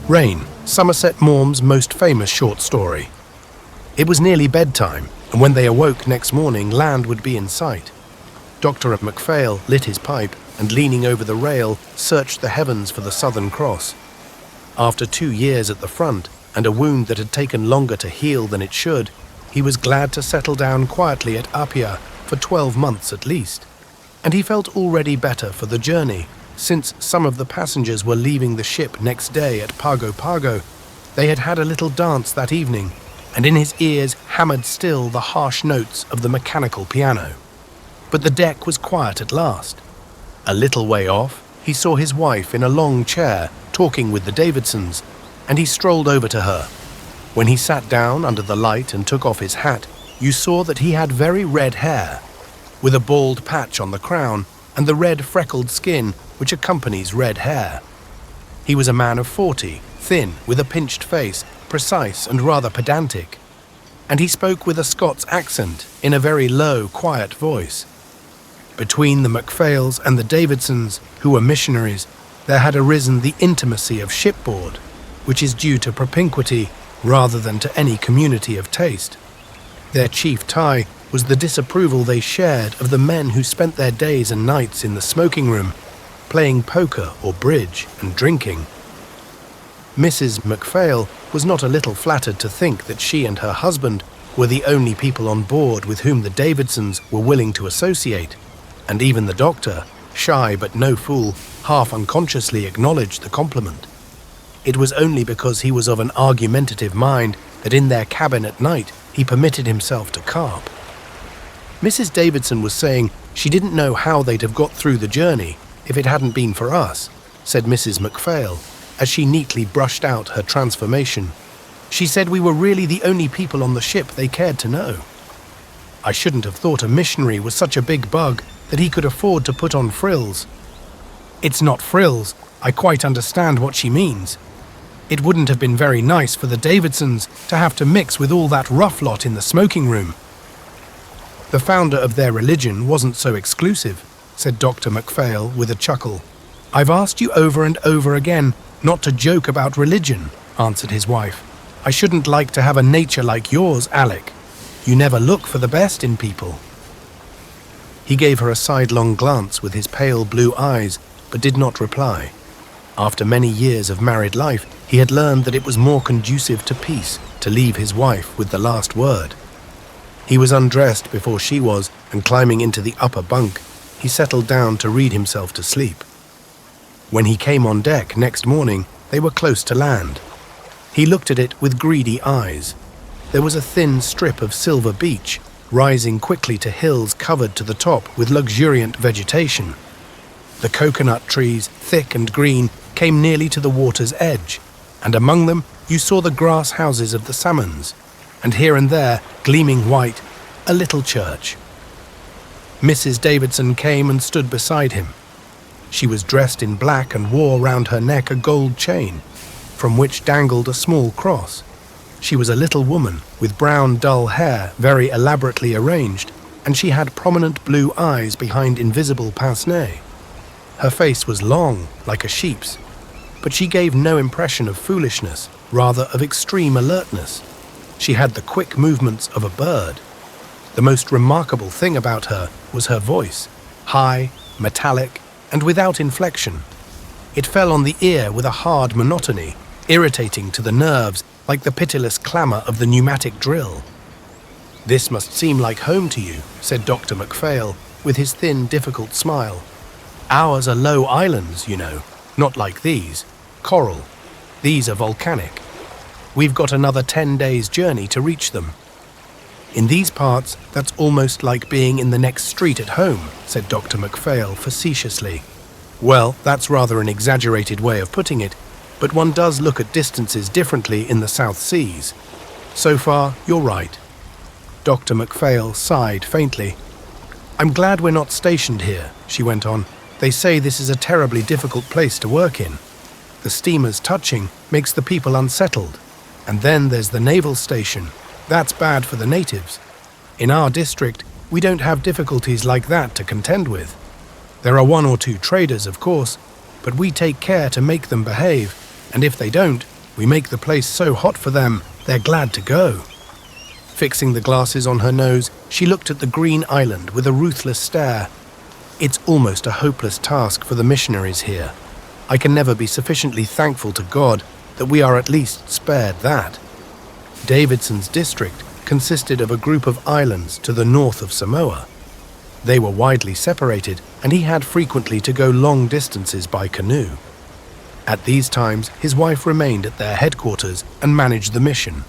Rain, Somerset Maugham's most famous short story. It was nearly bedtime, and when they awoke next morning, land would be in sight. Dr. MacPhail lit his pipe and, leaning over the rail, searched the heavens for the Southern Cross. After 2 years at the front, and a wound that had taken longer to heal than it should, he was glad to settle down quietly at Apia for 12 months at least. And he felt already better for the journey, since some of the passengers were leaving the ship next day at Pago Pago. They had had a little dance that evening, and in his ears hammered still the harsh notes of the mechanical piano. But the deck was quiet at last. A little way off, he saw his wife in a long chair talking with the Davidsons, and he strolled over to her. When he sat down under the light and took off his hat, you saw that he had very red hair, with a bald patch on the crown and the red freckled skin which accompanies red hair. He was a man of 40, thin, with a pinched face, precise and rather pedantic, and he spoke with a Scots accent in a very low, quiet voice. Between the MacPhails and the Davidsons, who were missionaries, there had arisen the intimacy of shipboard, which is due to propinquity rather than to any community of taste. Their chief tie was the disapproval they shared of the men who spent their days and nights in the smoking room, playing poker or bridge and drinking. Mrs. MacPhail was not a little flattered to think that she and her husband were the only people on board with whom the Davidsons were willing to associate, and even the doctor, shy but no fool, half unconsciously acknowledged the compliment. It was only because he was of an argumentative mind that in their cabin at night he permitted himself to carp. Mrs. Davidson was saying she didn't know how they'd have got through the journey if it hadn't been for us, said Mrs. MacPhail, as she neatly brushed out her transformation. She said we were really the only people on the ship they cared to know. I shouldn't have thought a missionary was such a big bug that he could afford to put on frills. It's not frills, I quite understand what she means. It wouldn't have been very nice for the Davidsons to have to mix with all that rough lot in the smoking room. The founder of their religion wasn't so exclusive, said Dr. MacPhail with a chuckle. I've asked you over and over again not to joke about religion, answered his wife. I shouldn't like to have a nature like yours, Alec. You never look for the best in people. He gave her a sidelong glance with his pale blue eyes, but did not reply. After many years of married life, he had learned that it was more conducive to peace to leave his wife with the last word. He was undressed before she was, and climbing into the upper bunk, he settled down to read himself to sleep. When he came on deck next morning, they were close to land. He looked at it with greedy eyes. There was a thin strip of silver beach, rising quickly to hills covered to the top with luxuriant vegetation. The coconut trees, thick and green, came nearly to the water's edge, and among them you saw the grass houses of the salmons, and here and there, gleaming white, a little church. Mrs. Davidson came and stood beside him. She was dressed in black and wore round her neck a gold chain, from which dangled a small cross. She was a little woman with brown, dull hair very elaborately arranged, and she had prominent blue eyes behind invisible pince-nez. Her face was long, like a sheep's, but she gave no impression of foolishness, rather of extreme alertness. She had the quick movements of a bird. The most remarkable thing about her was her voice, high, metallic, and without inflection. It fell on the ear with a hard monotony, irritating to the nerves like the pitiless clamour of the pneumatic drill. This must seem like home to you, said Dr. MacPhail, with his thin, difficult smile. Ours are low islands, you know, not like these. Coral. These are volcanic. We've got another 10 days' journey to reach them. In these parts, that's almost like being in the next street at home, said Dr. MacPhail facetiously. Well, that's rather an exaggerated way of putting it, but one does look at distances differently in the South Seas. So far, you're right. Dr. MacPhail sighed faintly. I'm glad we're not stationed here, she went on. They say this is a terribly difficult place to work in. The steamers touching makes the people unsettled. And then there's the naval station. That's bad for the natives. In our district, we don't have difficulties like that to contend with. There are 1 or 2 traders, of course, but we take care to make them behave, and if they don't, We make the place so hot for them, they're glad to go." Fixing the glasses on her nose, she looked at the green island with a ruthless stare. "It's almost a hopeless task for the missionaries here. I can never be sufficiently thankful to God that we are at least spared that." Davidson's district consisted of a group of islands to the north of Samoa. They were widely separated, and he had frequently to go long distances by canoe. At these times, his wife remained at their headquarters and managed the mission.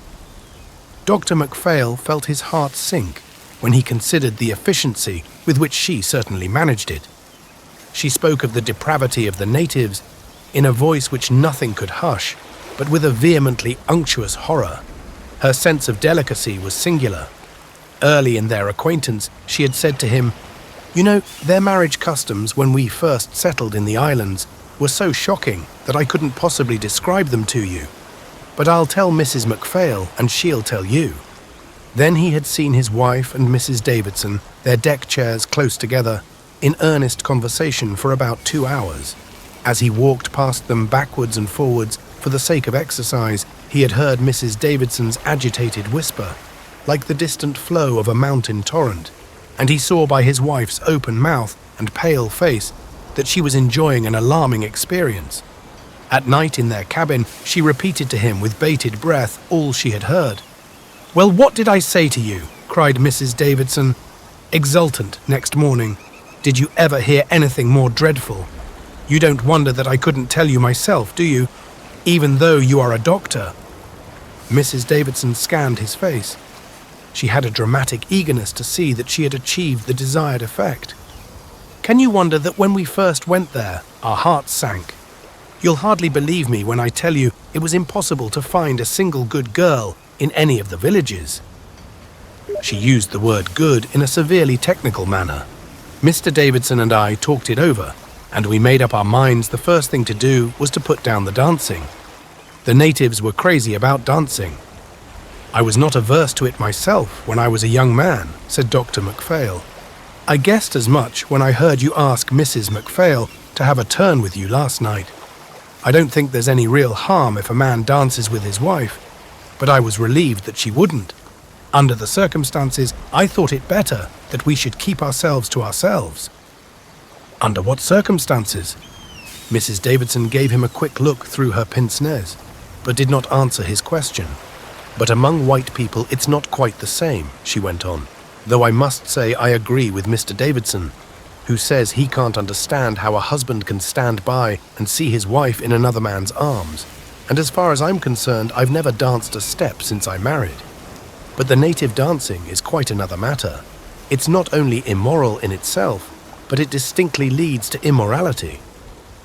Dr. MacPhail felt his heart sink when he considered the efficiency with which she certainly managed it. She spoke of the depravity of the natives in a voice which nothing could hush, but with a vehemently unctuous horror. Her sense of delicacy was singular. Early in their acquaintance, she had said to him, "You know, their marriage customs when we first settled in the islands were so shocking that I couldn't possibly describe them to you. But I'll tell Mrs. MacPhail and she'll tell you." Then he had seen his wife and Mrs. Davidson, their deck chairs close together, in earnest conversation for about 2 hours. As he walked past them backwards and forwards for the sake of exercise, he had heard Mrs. Davidson's agitated whisper, like the distant flow of a mountain torrent, and he saw by his wife's open mouth and pale face that she was enjoying an alarming experience. At night in their cabin, she repeated to him with bated breath all she had heard. "Well, what did I say to you?" cried Mrs. Davidson, exultant next morning. "Did you ever hear anything more dreadful? You don't wonder that I couldn't tell you myself, do you? Even though you are a doctor." Mrs. Davidson scanned his face. She had a dramatic eagerness to see that she had achieved the desired effect. "Can you wonder that when we first went there, our hearts sank? You'll hardly believe me when I tell you it was impossible to find a single good girl in any of the villages." She used the word good in a severely technical manner. Mr. Davidson and I talked it over, and we made up our minds the first thing to do was to put down the dancing. The natives were crazy about dancing. "I was not averse to it myself when I was a young man," said Dr. MacPhail. "I guessed as much when I heard you ask Mrs. MacPhail to have a turn with you last night. I don't think there's any real harm if a man dances with his wife, but I was relieved that she wouldn't. Under the circumstances, I thought it better that we should keep ourselves to ourselves." "Under what circumstances?" Mrs. Davidson gave him a quick look through her pince-nez, but did not answer his question. "But among white people it's not quite the same," she went on, "though I must say I agree with Mr. Davidson, who says he can't understand how a husband can stand by and see his wife in another man's arms, and as far as I'm concerned, I've never danced a step since I married. But the native dancing is quite another matter. It's not only immoral in itself, but it distinctly leads to immorality.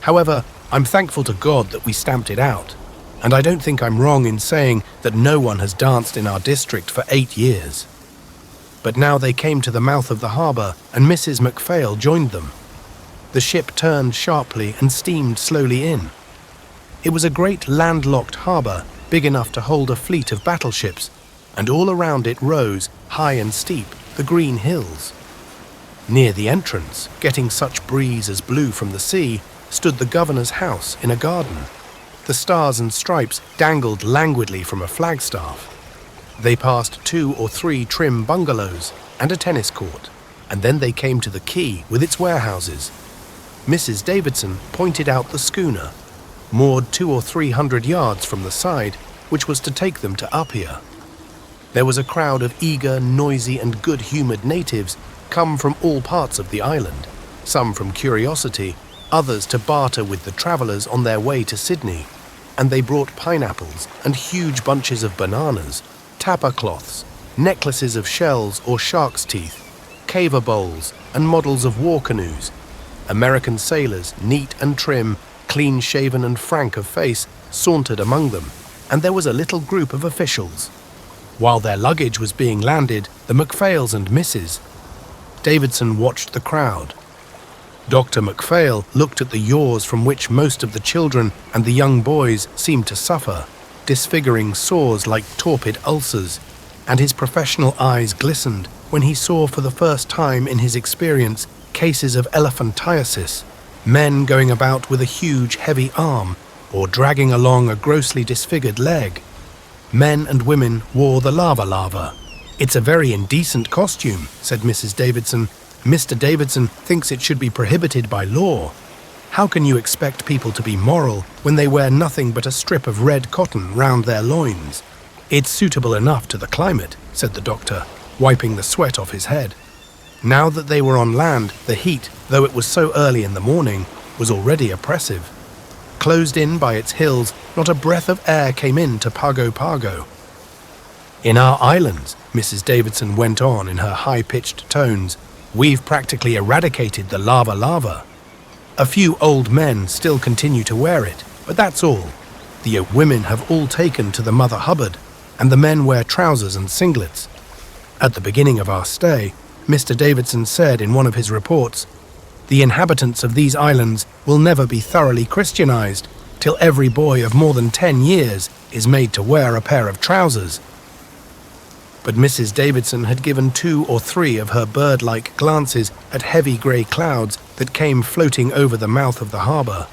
However, I'm thankful to God that we stamped it out, and I don't think I'm wrong in saying that no one has danced in our district for 8 years." But now they came to the mouth of the harbour, and Mrs. MacPhail joined them. The ship turned sharply and steamed slowly in. It was a great landlocked harbour, big enough to hold a fleet of battleships, and all around it rose, high and steep, the green hills. Near the entrance, getting such breeze as blew from the sea, stood the governor's house in a garden. The stars and stripes dangled languidly from a flagstaff. They passed 2 or 3 trim bungalows and a tennis court, and then they came to the quay with its warehouses. Mrs. Davidson pointed out the schooner, moored 200 or 300 yards from the side, which was to take them to Apia. There was a crowd of eager, noisy and good-humoured natives come from all parts of the island, some from curiosity, others to barter with the travellers on their way to Sydney, and they brought pineapples and huge bunches of bananas, tapa cloths, necklaces of shells or shark's teeth, caver bowls and models of war canoes. American sailors, neat and trim, clean-shaven and frank of face, sauntered among them, and there was a little group of officials. While their luggage was being landed, the MacPhails and Mrs. Davidson watched the crowd. Dr. MacPhail looked at the yaws from which most of the children and the young boys seemed to suffer, disfiguring sores like torpid ulcers, and his professional eyes glistened when he saw for the first time in his experience cases of elephantiasis, men going about with a huge heavy arm, or dragging along a grossly disfigured leg. Men and women wore the lava. "It's a very indecent costume," said Mrs. Davidson. "Mr. Davidson thinks it should be prohibited by law. How can you expect people to be moral when they wear nothing but a strip of red cotton round their loins?" "It's suitable enough to the climate," said the doctor, wiping the sweat off his head. Now that they were on land, the heat, though it was so early in the morning, was already oppressive. Closed in by its hills, not a breath of air came in to Pago Pago. "In our islands," Mrs. Davidson went on in her high-pitched tones, "we've practically eradicated the lava. A few old men still continue to wear it, but that's all. The women have all taken to the Mother Hubbard, and the men wear trousers and singlets. At the beginning of our stay, Mr. Davidson said in one of his reports, 'The inhabitants of these islands will never be thoroughly Christianized till every boy of more than 10 years is made to wear a pair of trousers.'" But Mrs. Davidson had given 2 or 3 of her bird-like glances at heavy grey clouds that came floating over the mouth of the harbour.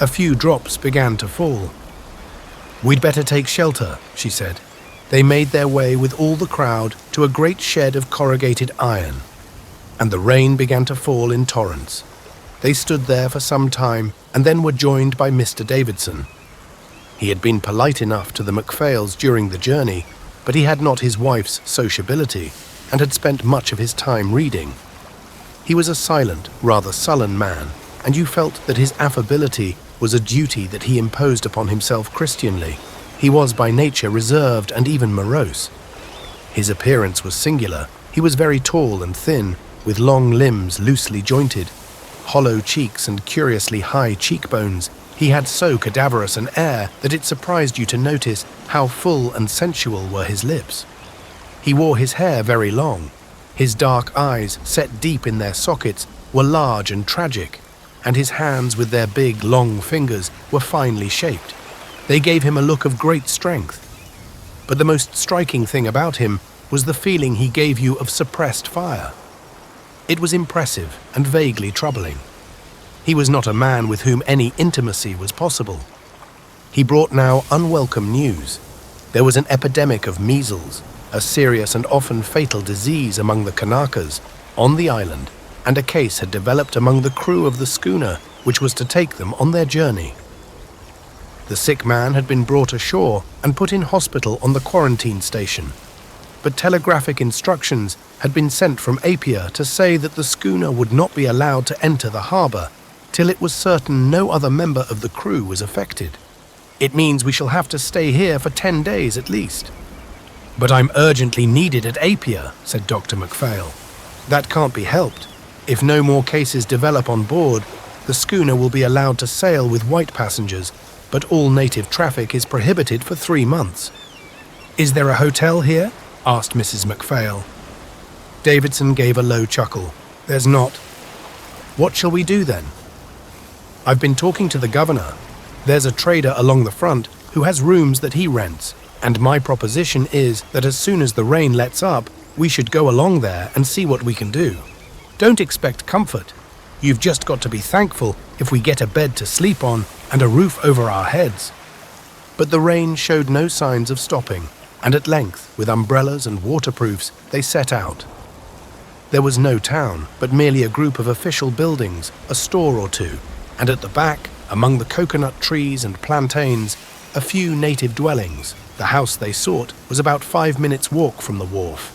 A few drops began to fall. "We'd better take shelter," she said. They made their way with all the crowd to a great shed of corrugated iron, and the rain began to fall in torrents. They stood there for some time and then were joined by Mr. Davidson. He had been polite enough to the MacPhails during the journey, but he had not his wife's sociability and had spent much of his time reading. He was a silent, rather sullen man, and you felt that his affability was a duty that he imposed upon himself Christianly. He was by nature reserved and even morose. His appearance was singular. He was very tall and thin, with long limbs loosely jointed, hollow cheeks and curiously high cheekbones. He had so cadaverous an air that it surprised you to notice how full and sensual were his lips. He wore his hair very long. His dark eyes, set deep in their sockets, were large and tragic, and his hands with their big, long fingers were finely shaped. They gave him a look of great strength. But the most striking thing about him was the feeling he gave you of suppressed fire. It was impressive and vaguely troubling. He was not a man with whom any intimacy was possible. He brought now unwelcome news. There was an epidemic of measles, a serious and often fatal disease among the Kanakas on the island, and a case had developed among the crew of the schooner which was to take them on their journey. The sick man had been brought ashore and put in hospital on the quarantine station, but telegraphic instructions had been sent from Apia to say that the schooner would not be allowed to enter the harbour till it was certain no other member of the crew was affected. "It means we shall have to stay here for 10 days at least." "But I'm urgently needed at Apia," said Dr. MacPhail. "That can't be helped. If no more cases develop on board, the schooner will be allowed to sail with white passengers, but all native traffic is prohibited for 3 months." "Is there a hotel here?" asked Mrs. MacPhail. Davidson gave a low chuckle. "There's not." "What shall we do then?" "I've been talking to the governor. There's a trader along the front who has rooms that he rents, and my proposition is that as soon as the rain lets up, we should go along there and see what we can do. Don't expect comfort. You've just got to be thankful if we get a bed to sleep on and a roof over our heads." But the rain showed no signs of stopping, and at length, with umbrellas and waterproofs, they set out. There was no town, but merely a group of official buildings, a store or two, and at the back, among the coconut trees and plantains, a few native dwellings. The house they sought was about 5 minutes' walk from the wharf.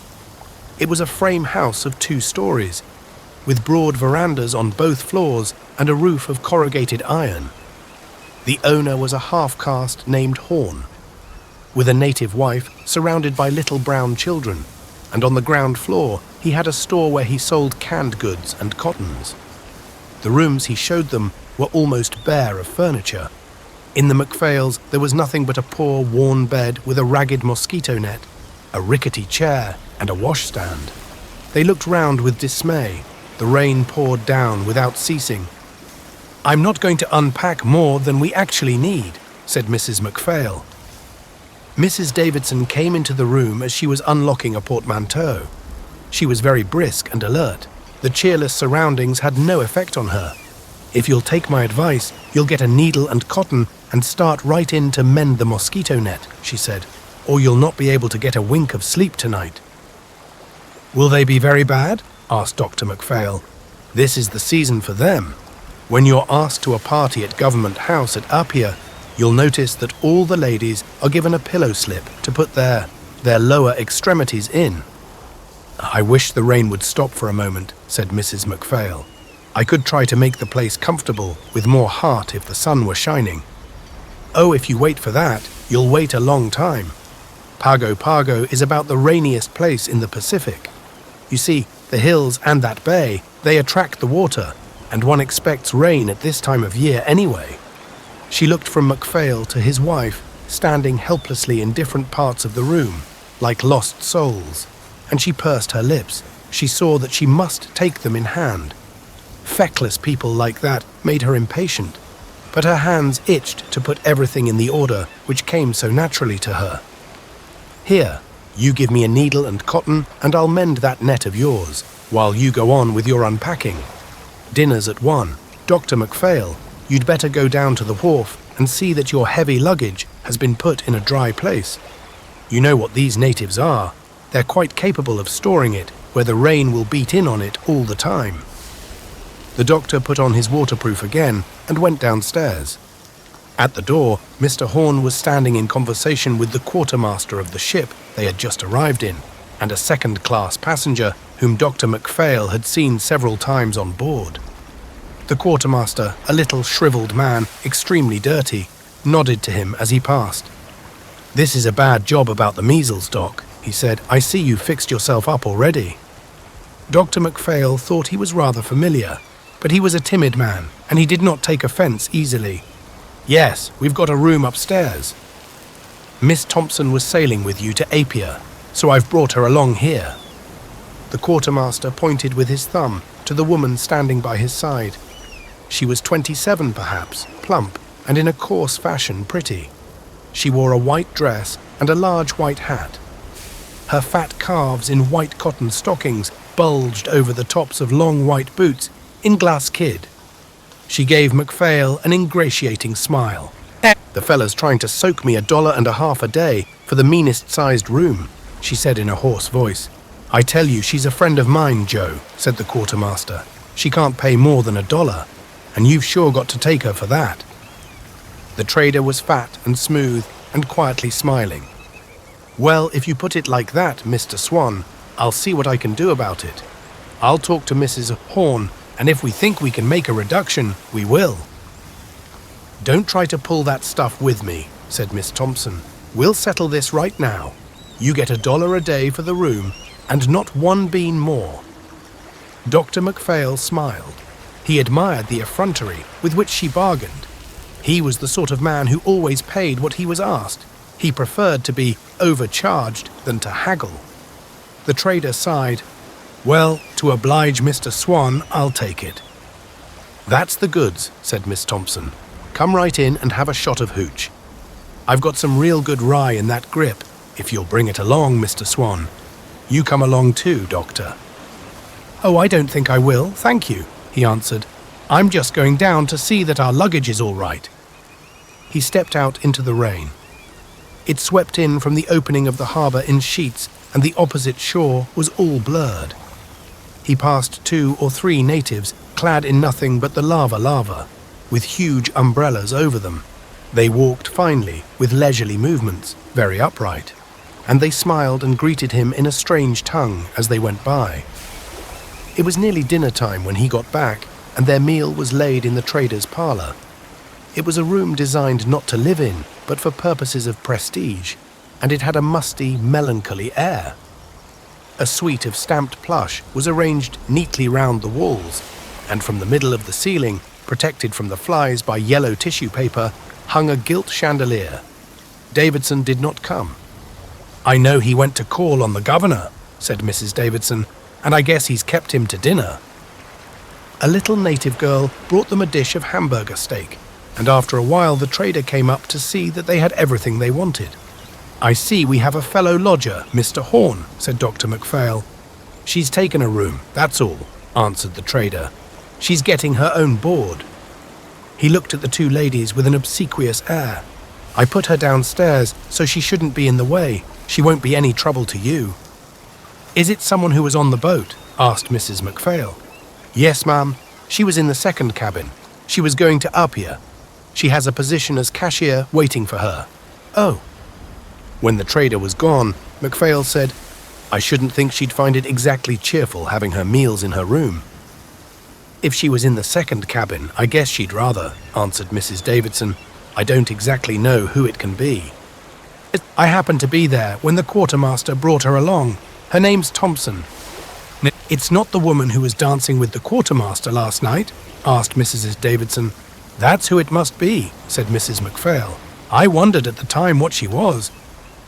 It was a frame house of 2 stories, with broad verandas on both floors and a roof of corrugated iron. The owner was a half-caste named Horn, with a native wife surrounded by little brown children, and on the ground floor he had a store where he sold canned goods and cottons. The rooms he showed them were almost bare of furniture. In the MacPhails there was nothing but a poor, worn bed with a ragged mosquito net, a rickety chair, and a washstand. They looked round with dismay. The rain poured down without ceasing. "I'm not going to unpack more than we actually need," said Mrs. MacPhail. Mrs. Davidson came into the room as she was unlocking a portmanteau. She was very brisk and alert. The cheerless surroundings had no effect on her. "If you'll take my advice, you'll get a needle and cotton and start right in to mend the mosquito net," she said, "or you'll not be able to get a wink of sleep tonight." "Will they be very bad?" asked Dr. MacPhail. "This is the season for them. When you're asked to a party at Government House at Apia, you'll notice that all the ladies are given a pillow slip to put their lower extremities in." "I wish the rain would stop for a moment," said Mrs. MacPhail. "I could try to make the place comfortable with more heart if the sun were shining." "Oh, if you wait for that, you'll wait a long time. Pago Pago is about the rainiest place in the Pacific. You see, the hills and that bay, they attract the water, and one expects rain at this time of year anyway." She looked from MacPhail to his wife, standing helplessly in different parts of the room, like lost souls, and she pursed her lips. She saw that she must take them in hand. Feckless people like that made her impatient, but her hands itched to put everything in the order which came so naturally to her. "Here, you give me a needle and cotton, and I'll mend that net of yours, while you go on with your unpacking. Dinner's at 1. Dr. MacPhail, you'd better go down to the wharf and see that your heavy luggage has been put in a dry place. You know what these natives are. They're quite capable of storing it where the rain will beat in on it all the time." The doctor put on his waterproof again and went downstairs. At the door, Mr. Horn was standing in conversation with the quartermaster of the ship they had just arrived in, and a second-class passenger whom Dr. MacPhail had seen several times on board. The quartermaster, a little shriveled man, extremely dirty, nodded to him as he passed. "This is a bad job about the measles, Doc," he said. "I see you fixed yourself up already." Dr. MacPhail thought he was rather familiar, but he was a timid man, and he did not take offence easily. "Yes, we've got a room upstairs. Miss Thompson was sailing with you to Apia, so I've brought her along here." The quartermaster pointed with his thumb to the woman standing by his side. She was 27 perhaps, plump, and in a coarse fashion pretty. She wore a white dress and a large white hat. Her fat calves in white cotton stockings bulged over the tops of long white boots in glass kid. She gave MacPhail an ingratiating smile. "The fella's trying to soak me $1.50 a day for the meanest-sized room," she said in a hoarse voice. "I tell you, she's a friend of mine, Joe," said the quartermaster. "She can't pay more than $1, and you've sure got to take her for that." The trader was fat and smooth and quietly smiling. "Well, if you put it like that, Mr. Swan, I'll see what I can do about it. I'll talk to Mrs. Horn, and if we think we can make a reduction, we will." "Don't try to pull that stuff with me," said Miss Thompson. "We'll settle this right now. You get $1 a day for the room, and not one bean more." Dr. MacPhail smiled. He admired the effrontery with which she bargained. He was the sort of man who always paid what he was asked. He preferred to be overcharged than to haggle. The trader sighed. "Well, to oblige Mr. Swan, I'll take it." "That's the goods," said Miss Thompson. "Come right in and have a shot of hooch. I've got some real good rye in that grip, if you'll bring it along, Mr. Swan. You come along too, Doctor." "Oh, I don't think I will, thank you," he answered. "I'm just going down to see that our luggage is all right." He stepped out into the rain. It swept in from the opening of the harbour in sheets, and the opposite shore was all blurred. He passed 2 or 3 natives, clad in nothing but the lava, with huge umbrellas over them. They walked finely, with leisurely movements, very upright, and they smiled and greeted him in a strange tongue as they went by. It was nearly dinner time when he got back, and their meal was laid in the trader's parlour. It was a room designed not to live in, but for purposes of prestige, and it had a musty, melancholy air. A suite of stamped plush was arranged neatly round the walls, and from the middle of the ceiling, protected from the flies by yellow tissue paper, hung a gilt chandelier. Davidson did not come. "I know he went to call on the governor," said Mrs. Davidson, "and I guess he's kept him to dinner." A little native girl brought them a dish of hamburger steak, and after a while the trader came up to see that they had everything they wanted. "I see we have a fellow lodger, Mr. Horn," said Dr. MacPhail. "She's taken a room, that's all," answered the trader. "She's getting her own board." He looked at the two ladies with an obsequious air. "I put her downstairs so she shouldn't be in the way. She won't be any trouble to you." "Is it someone who was on the boat?" asked Mrs. MacPhail. "Yes, ma'am. She was in the second cabin. She was going to Apia. She has a position as cashier waiting for her." "Oh." When the trader was gone, MacPhail said, "I shouldn't think she'd find it exactly cheerful having her meals in her room." "If she was in the second cabin, I guess she'd rather," answered Mrs. Davidson. "I don't exactly know who it can be." "I happened to be there when the quartermaster brought her along. Her name's Thompson." "It's not the woman who was dancing with the quartermaster last night?" asked Mrs. Davidson. "That's who it must be," said Mrs. MacPhail. "I wondered at the time what she was.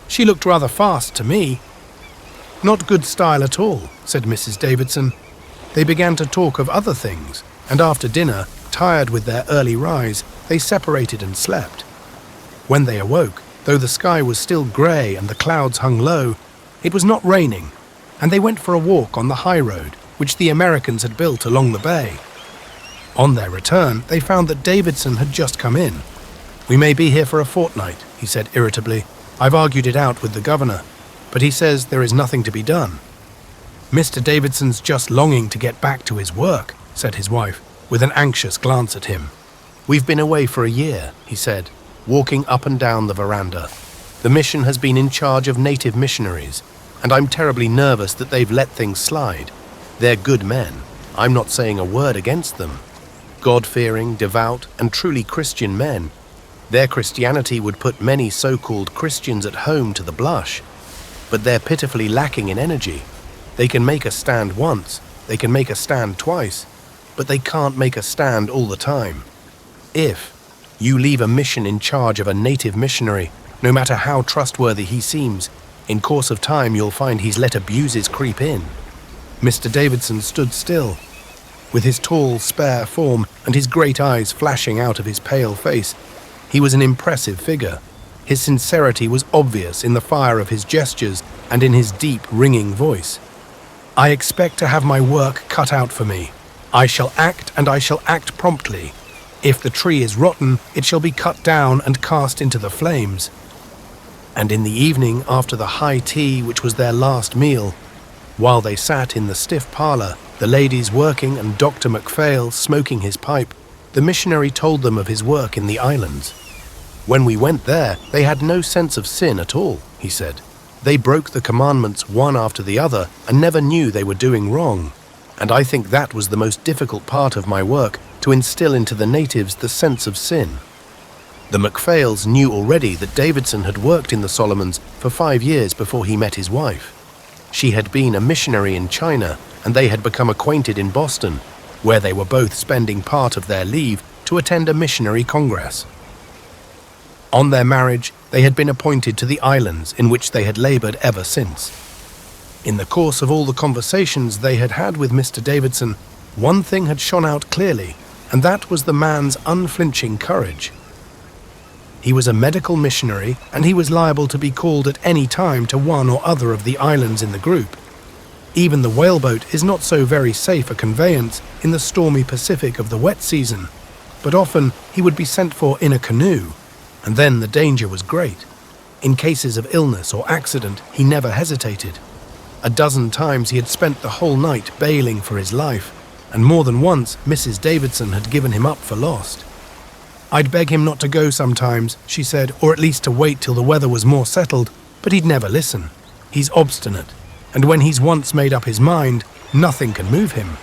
She looked rather fast to me." "Not good style at all," said Mrs. Davidson. They began to talk of other things, and after dinner, tired with their early rise, they separated and slept. When they awoke, though the sky was still grey and the clouds hung low, it was not raining, and they went for a walk on the high road, which the Americans had built along the bay. On their return, they found that Davidson had just come in. "We may be here for a fortnight," he said irritably. "I've argued it out with the governor, but he says there is nothing to be done." "Mr. Davidson's just longing to get back to his work," said his wife, with an anxious glance at him. "We've been away for a year," he said, walking up and down the veranda. "The mission has been in charge of native missionaries, and I'm terribly nervous that they've let things slide. They're good men. I'm not saying a word against them. God-fearing, devout, and truly Christian men. Their Christianity would put many so-called Christians at home to the blush. But they're pitifully lacking in energy. They can make a stand once, they can make a stand twice, but they can't make a stand all the time. If you leave a mission in charge of a native missionary, no matter how trustworthy he seems, in course of time you'll find he's let abuses creep in." Mr. Davidson stood still, with his tall, spare form and his great eyes flashing out of his pale face. He was an impressive figure. His sincerity was obvious in the fire of his gestures and in his deep, ringing voice. "I expect to have my work cut out for me. I shall act, and I shall act promptly. If the tree is rotten, it shall be cut down and cast into the flames." And in the evening, after the high tea, which was their last meal, while they sat in the stiff parlour, the ladies working and Dr. MacPhail smoking his pipe, the missionary told them of his work in the islands. "When we went there, they had no sense of sin at all," he said. "They broke the commandments one after the other and never knew they were doing wrong. And I think that was the most difficult part of my work, to instill into the natives the sense of sin." The MacPhails knew already that Davidson had worked in the Solomons for 5 years before he met his wife. She had been a missionary in China, and they had become acquainted in Boston, where they were both spending part of their leave to attend a missionary congress. On their marriage, they had been appointed to the islands in which they had laboured ever since. In the course of all the conversations they had had with Mr. Davidson, one thing had shone out clearly, and that was the man's unflinching courage. He was a medical missionary, and he was liable to be called at any time to one or other of the islands in the group. Even the whaleboat is not so very safe a conveyance in the stormy Pacific of the wet season, but often he would be sent for in a canoe, and then the danger was great. In cases of illness or accident, he never hesitated. A dozen times he had spent the whole night bailing for his life, and more than once Mrs. Davidson had given him up for lost. "I'd beg him not to go sometimes," she said, "or at least to wait till the weather was more settled, but he'd never listen. He's obstinate, and when he's once made up his mind, nothing can move him."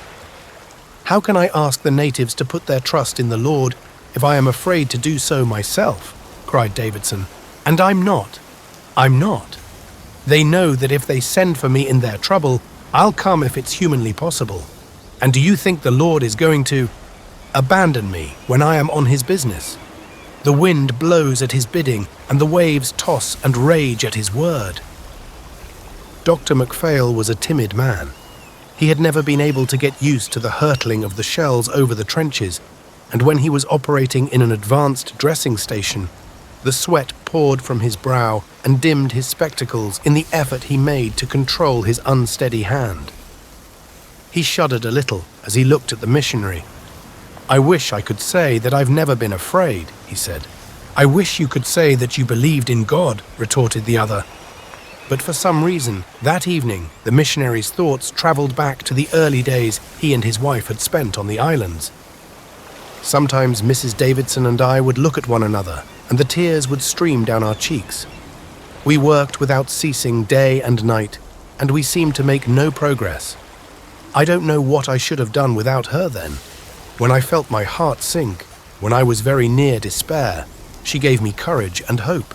"How can I ask the natives to put their trust in the Lord if I am afraid to do so myself?" cried Davidson. "And I'm not. They know that if they send for me in their trouble, I'll come if it's humanly possible. And do you think the Lord is going to abandon me when I am on his business? The wind blows at his bidding, and the waves toss and rage at his word." Dr. MacPhail was a timid man. He had never been able to get used to the hurtling of the shells over the trenches, and when he was operating in an advanced dressing station, the sweat poured from his brow and dimmed his spectacles in the effort he made to control his unsteady hand. He shuddered a little as he looked at the missionary. "I wish I could say that I've never been afraid," he said. "I wish you could say that you believed in God," retorted the other. But for some reason, that evening, the missionary's thoughts traveled back to the early days he and his wife had spent on the islands. Sometimes Mrs. Davidson and I would look at one another, and the tears would stream down our cheeks. We worked without ceasing day and night, and we seemed to make no progress. I don't know what I should have done without her then. When I felt my heart sink, when I was very near despair, she gave me courage and hope.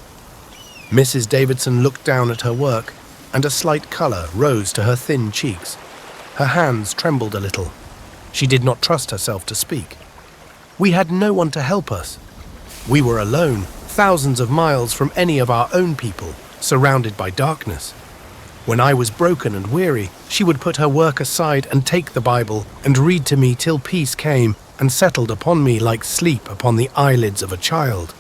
Mrs. Davidson looked down at her work, and a slight colour rose to her thin cheeks. Her hands trembled a little. She did not trust herself to speak. We had no one to help us. We were alone, thousands of miles from any of our own people, surrounded by darkness. When I was broken and weary, she would put her work aside and take the Bible and read to me till peace came and settled upon me like sleep upon the eyelids of a child.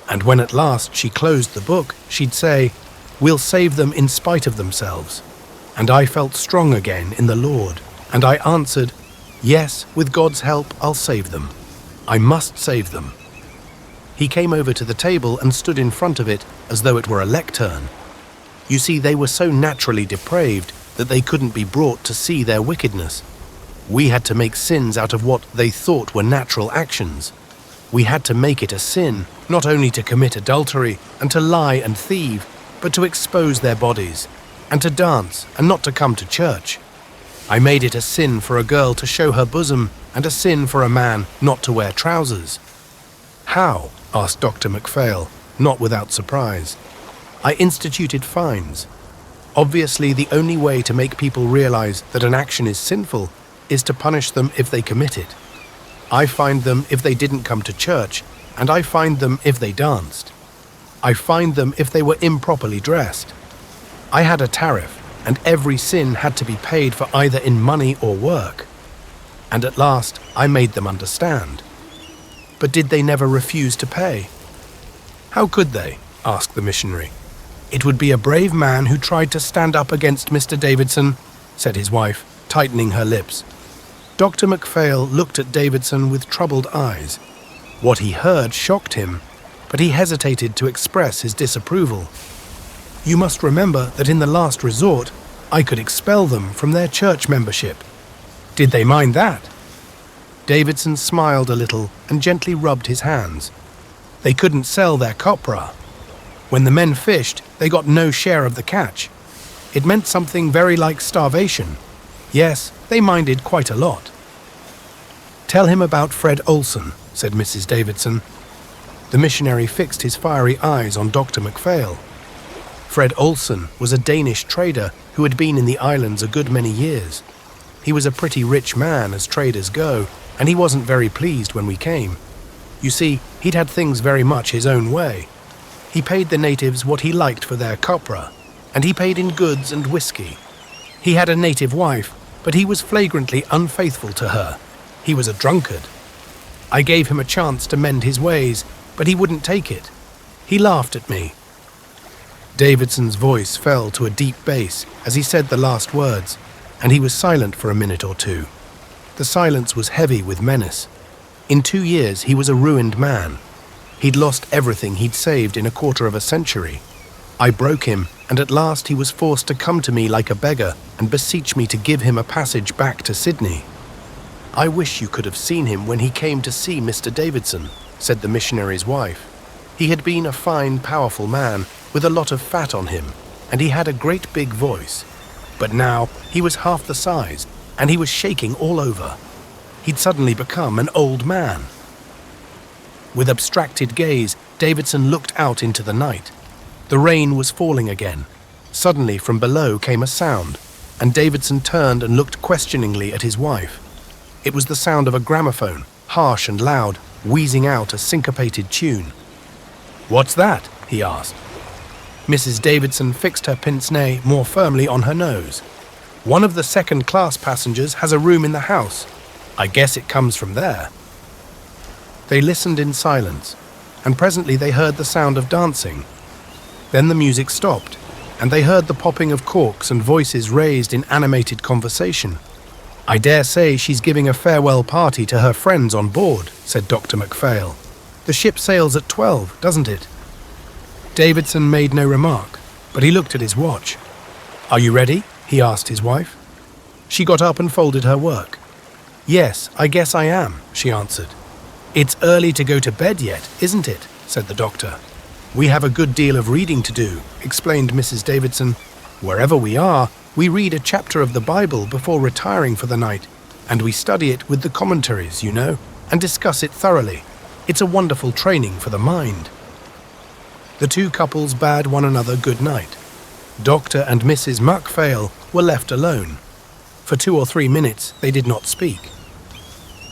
And when at last she closed the book, she'd say, "We'll save them in spite of themselves." And I felt strong again in the Lord, and I answered, "Yes, with God's help, I'll save them. I must save them." He came over to the table and stood in front of it as though it were a lectern. You see, they were so naturally depraved that they couldn't be brought to see their wickedness. We had to make sins out of what they thought were natural actions. We had to make it a sin, not only to commit adultery and to lie and thieve, but to expose their bodies, and to dance and not to come to church. I made it a sin for a girl to show her bosom and a sin for a man not to wear trousers. "How?" asked Dr. MacPhail, not without surprise. "I instituted fines. Obviously, the only way to make people realize that an action is sinful is to punish them if they commit it. I fined them if they didn't come to church, and I fined them if they danced. I fined them if they were improperly dressed. I had a tariff, and every sin had to be paid for either in money or work. And at last, I made them understand. But did they never refuse to pay?" "How could they?" asked the missionary. "It would be a brave man who tried to stand up against Mr. Davidson," said his wife, tightening her lips. Dr. MacPhail looked at Davidson with troubled eyes. What he heard shocked him, but he hesitated to express his disapproval. "You must remember that in the last resort, I could expel them from their church membership. Did they mind that?" Davidson smiled a little and gently rubbed his hands. "They couldn't sell their copra. When the men fished, they got no share of the catch. It meant something very like starvation. Yes, they minded quite a lot." "Tell him about Fred Olson," said Mrs. Davidson. The missionary fixed his fiery eyes on Dr. MacPhail. Fred Olson was a Danish trader who had been in the islands a good many years. He was a pretty rich man as traders go, and he wasn't very pleased when we came. You see, he'd had things very much his own way. He paid the natives what he liked for their copra, and he paid in goods and whiskey. He had a native wife, but he was flagrantly unfaithful to her. He was a drunkard. I gave him a chance to mend his ways, but he wouldn't take it. He laughed at me. Davidson's voice fell to a deep bass as he said the last words, and he was silent for a minute or two. The silence was heavy with menace. In 2 years, he was a ruined man. He'd lost everything he'd saved in a quarter of a century. I broke him, and at last he was forced to come to me like a beggar and beseech me to give him a passage back to Sydney. "I wish you could have seen him when he came to see Mr. Davidson," said the missionary's wife. "He had been a fine, powerful man with a lot of fat on him, and he had a great big voice. But now he was half the size, and he was shaking all over. He'd suddenly become an old man." With abstracted gaze, Davidson looked out into the night. The rain was falling again. Suddenly from below came a sound, and Davidson turned and looked questioningly at his wife. It was the sound of a gramophone, harsh and loud, wheezing out a syncopated tune. "What's that?" he asked. Mrs. Davidson fixed her pince-nez more firmly on her nose. "One of the second-class passengers has a room in the house. I guess it comes from there." They listened in silence, and presently they heard the sound of dancing. Then the music stopped, and they heard the popping of corks and voices raised in animated conversation. "I dare say she's giving a farewell party to her friends on board," said Dr. MacPhail. "The ship sails at 12, doesn't it?" Davidson made no remark, but he looked at his watch. "Are you ready?" he asked his wife. She got up and folded her work. "Yes, I guess I am," she answered. "It's early to go to bed yet, isn't it?" said the doctor. "We have a good deal of reading to do," explained Mrs. Davidson. "Wherever we are, we read a chapter of the Bible before retiring for the night, and we study it with the commentaries, you know, and discuss it thoroughly. It's a wonderful training for the mind." The two couples bade one another good night. Dr. and Mrs. MacPhail were left alone. For 2 or 3 minutes they did not speak.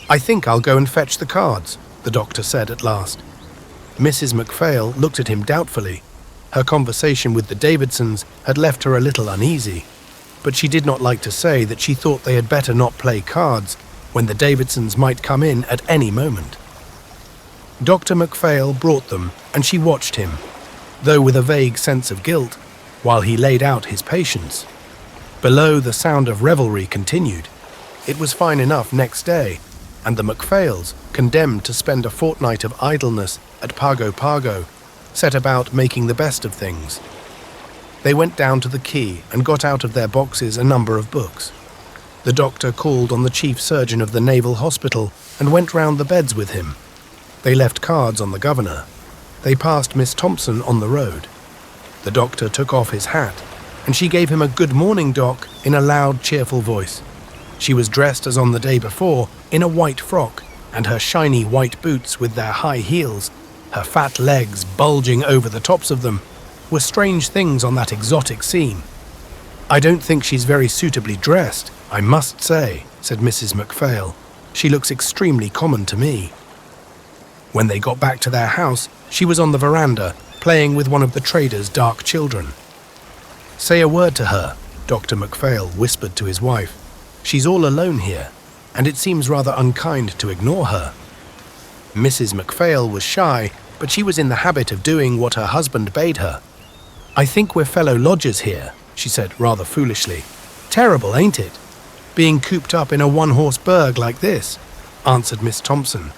"I think I'll go and fetch the cards," the doctor said at last. Mrs. MacPhail looked at him doubtfully. Her conversation with the Davidsons had left her a little uneasy, but she did not like to say that she thought they had better not play cards when the Davidsons might come in at any moment. Dr. MacPhail brought them, and she watched him, though with a vague sense of guilt, while he laid out his patience. Below, the sound of revelry continued. It was fine enough next day, and the MacPhails, condemned to spend a fortnight of idleness at Pago Pago, set about making the best of things. They went down to the quay and got out of their boxes a number of books. The doctor called on the chief surgeon of the naval hospital and went round the beds with him. They left cards on the governor. They passed Miss Thompson on the road. The doctor took off his hat, and she gave him a "Good morning, Doc," in a loud, cheerful voice. She was dressed as on the day before, in a white frock, and her shiny white boots with their high heels, her fat legs bulging over the tops of them, were strange things on that exotic scene. "I don't think she's very suitably dressed, I must say," said Mrs. MacPhail. "She looks extremely common to me." When they got back to their house, she was on the veranda, playing with one of the trader's dark children. "Say a word to her," Dr. MacPhail whispered to his wife. "She's all alone here, and it seems rather unkind to ignore her." Mrs. MacPhail was shy, but she was in the habit of doing what her husband bade her. "I think we're fellow lodgers here," she said rather foolishly. "Terrible, ain't it? Being cooped up in a one-horse burg like this," answered Miss Thompson.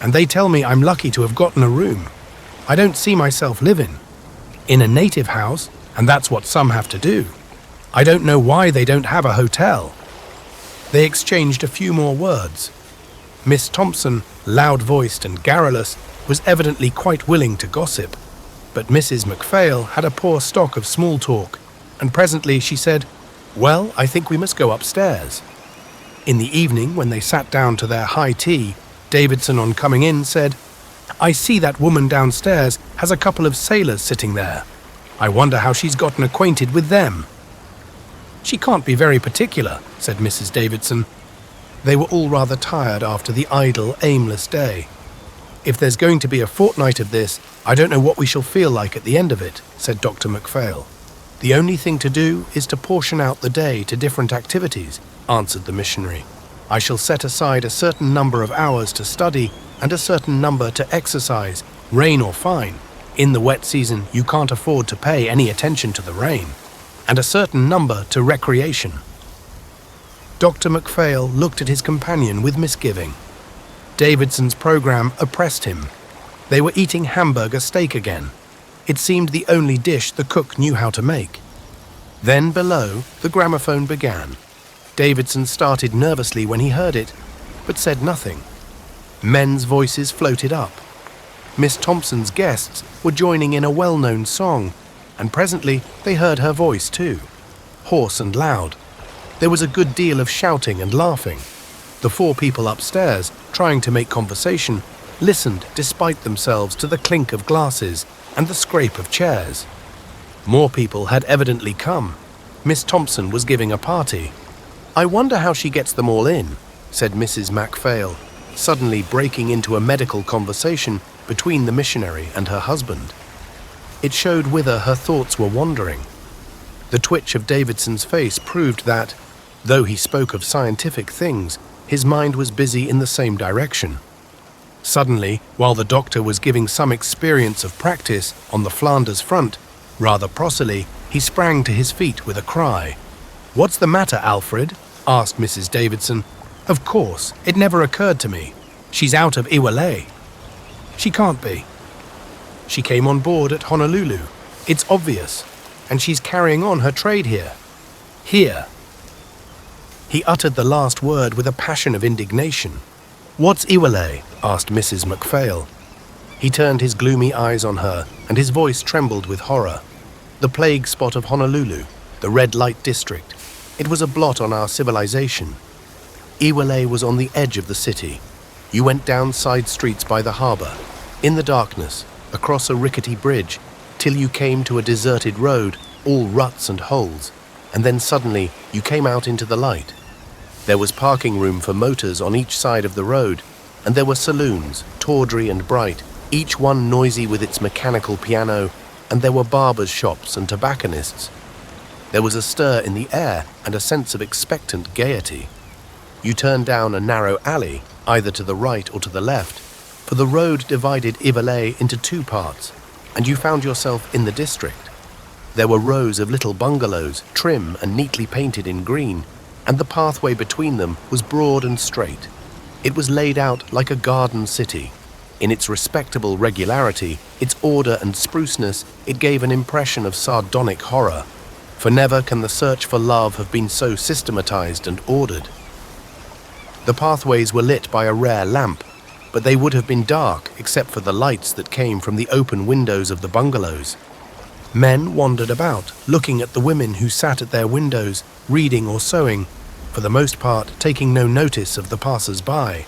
"And they tell me I'm lucky to have gotten a room. I don't see myself living in a native house, and that's what some have to do. I don't know why they don't have a hotel." They exchanged a few more words. Miss Thompson, loud-voiced and garrulous, was evidently quite willing to gossip, but Mrs. MacPhail had a poor stock of small talk, and presently she said, "Well, I think we must go upstairs." In the evening, when they sat down to their high tea, Davidson, on coming in, said, "I see that woman downstairs has a couple of sailors sitting there. I wonder how she's gotten acquainted with them." "She can't be very particular," said Mrs. Davidson. They were all rather tired after the idle, aimless day. "If there's going to be a fortnight of this, I don't know what we shall feel like at the end of it," said Dr. MacPhail. "The only thing to do is to portion out the day to different activities," answered the missionary. "I shall set aside a certain number of hours to study and a certain number to exercise, rain or fine. In the wet season, you can't afford to pay any attention to the rain. And a certain number to recreation." Dr. MacPhail looked at his companion with misgiving. Davidson's program oppressed him. They were eating hamburger steak again. It seemed the only dish the cook knew how to make. Then below, the gramophone began. Davidson started nervously when he heard it, but said nothing. Men's voices floated up. Miss Thompson's guests were joining in a well-known song, and presently they heard her voice too, hoarse and loud. There was a good deal of shouting and laughing. The 4 people upstairs, trying to make conversation, listened despite themselves to the clink of glasses and the scrape of chairs. More people had evidently come. Miss Thompson was giving a party. "I wonder how she gets them all in," said Mrs. MacPhail, suddenly breaking into a medical conversation between the missionary and her husband. It showed whither her thoughts were wandering. The twitch of Davidson's face proved that, though he spoke of scientific things, his mind was busy in the same direction. Suddenly, while the doctor was giving some experience of practice on the Flanders front, rather prosily, he sprang to his feet with a cry. "What's the matter, Alfred?" asked Mrs. Davidson. "Of course, it never occurred to me. She's out of Iwalei." "She can't be. She came on board at Honolulu. It's obvious. And she's carrying on her trade here." "Here." He uttered the last word with a passion of indignation. "What's Iwalei?" asked Mrs. MacPhail. He turned his gloomy eyes on her, and his voice trembled with horror. "The plague spot of Honolulu, the red light district. It was a blot on our civilization. Iwalei was on the edge of the city. You went down side streets by the harbour, in the darkness, across a rickety bridge, till you came to a deserted road, all ruts and holes, and then suddenly you came out into the light. There was parking room for motors on each side of the road, and there were saloons, tawdry and bright, each one noisy with its mechanical piano, and there were barbers' shops and tobacconists. There was a stir in the air and a sense of expectant gaiety. You turned down a narrow alley, either to the right or to the left, for the road divided Iwalei into two parts, and you found yourself in the district. There were rows of little bungalows, trim and neatly painted in green, and the pathway between them was broad and straight. It was laid out like a garden city. In its respectable regularity, its order and spruceness, it gave an impression of sardonic horror, for never can the search for love have been so systematized and ordered. The pathways were lit by a rare lamp, but they would have been dark except for the lights that came from the open windows of the bungalows. Men wandered about, looking at the women who sat at their windows, reading or sewing, for the most part taking no notice of the passers-by,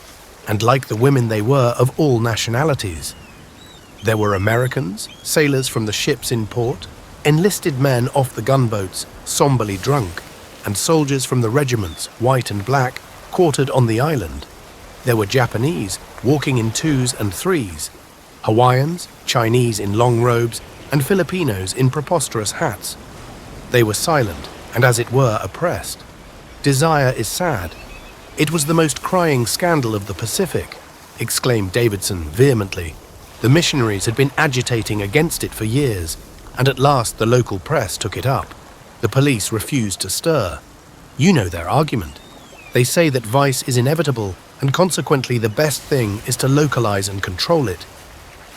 and like the women they were of all nationalities. There were Americans, sailors from the ships in port, enlisted men off the gunboats, somberly drunk, and soldiers from the regiments, white and black, quartered on the island. There were Japanese, walking in twos and threes, Hawaiians, Chinese in long robes, and Filipinos in preposterous hats. They were silent, and as it were oppressed. Desire is sad. "It was the most crying scandal of the Pacific," exclaimed Davidson vehemently. "The missionaries had been agitating against it for years, and at last the local press took it up. The police refused to stir. You know their argument. They say that vice is inevitable, and consequently the best thing is to localize and control it.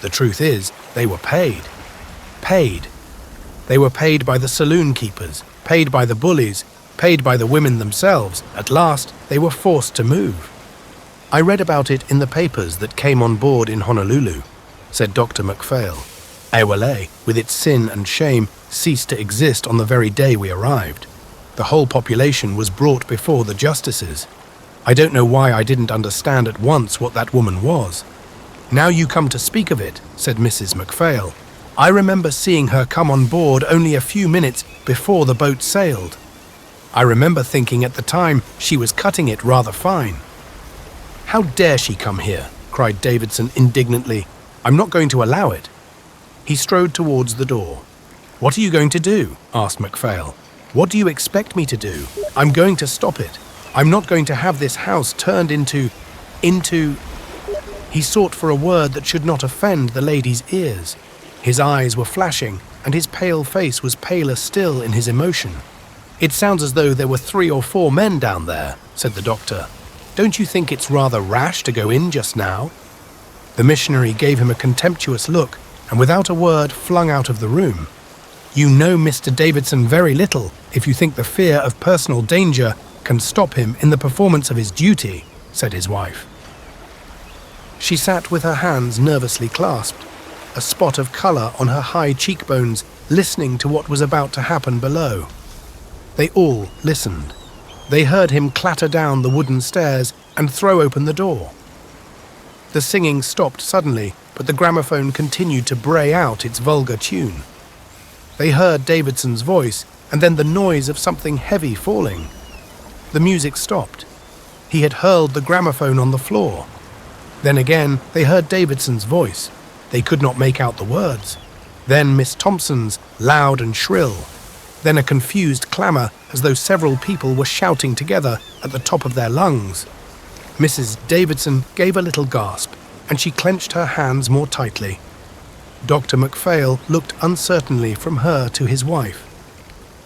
The truth is, they were paid. Paid. They were paid by the saloon keepers, paid by the bullies, paid by the women themselves. At last, they were forced to move. I read about it in the papers that came on board in Honolulu," said Dr. MacPhail. "Iwalei, with its sin and shame, ceased to exist on the very day we arrived. The whole population was brought before the justices. I don't know why I didn't understand at once what that woman was." "Now you come to speak of it," said Mrs. MacPhail, "I remember seeing her come on board only a few minutes before the boat sailed. I remember thinking at the time she was cutting it rather fine." "How dare she come here?" cried Davidson indignantly. "I'm not going to allow it." He strode towards the door. "What are you going to do?" asked MacPhail. "What do you expect me to do? I'm going to stop it. I'm not going to have this house turned into... He sought for a word that should not offend the lady's ears. His eyes were flashing, and his pale face was paler still in his emotion. "It sounds as though there were 3 or 4 men down there," said the doctor. "Don't you think it's rather rash to go in just now?" The missionary gave him a contemptuous look, and without a word flung out of the room. "You know Mr. Davidson very little if you think the fear of personal danger can stop him in the performance of his duty," said his wife. She sat with her hands nervously clasped, a spot of colour on her high cheekbones, listening to what was about to happen below. They all listened. They heard him clatter down the wooden stairs and throw open the door. The singing stopped suddenly, but the gramophone continued to bray out its vulgar tune. They heard Davidson's voice, and then the noise of something heavy falling. The music stopped. He had hurled the gramophone on the floor. Then again, they heard Davidson's voice. They could not make out the words. Then Miss Thompson's, loud and shrill. Then a confused clamour, as though several people were shouting together at the top of their lungs. Mrs. Davidson gave a little gasp, and she clenched her hands more tightly. Dr. MacPhail looked uncertainly from her to his wife.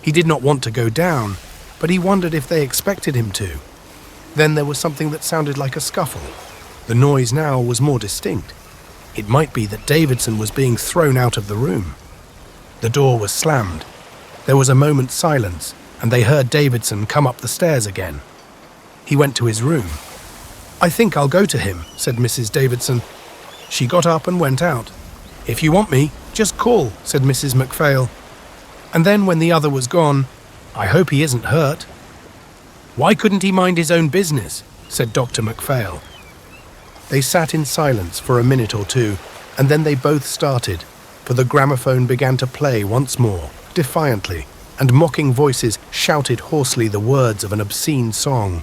He did not want to go down, but he wondered if they expected him to. Then there was something that sounded like a scuffle. The noise now was more distinct. It might be that Davidson was being thrown out of the room. The door was slammed. There was a moment's silence, and they heard Davidson come up the stairs again. He went to his room. "I think I'll go to him," said Mrs. Davidson. She got up and went out. "If you want me, just call," said Mrs. MacPhail. And then when the other was gone, "I hope he isn't hurt." "Why couldn't he mind his own business?" said Dr. MacPhail. They sat in silence for a minute or two, and then they both started, for the gramophone began to play once more, defiantly, and mocking voices shouted hoarsely the words of an obscene song.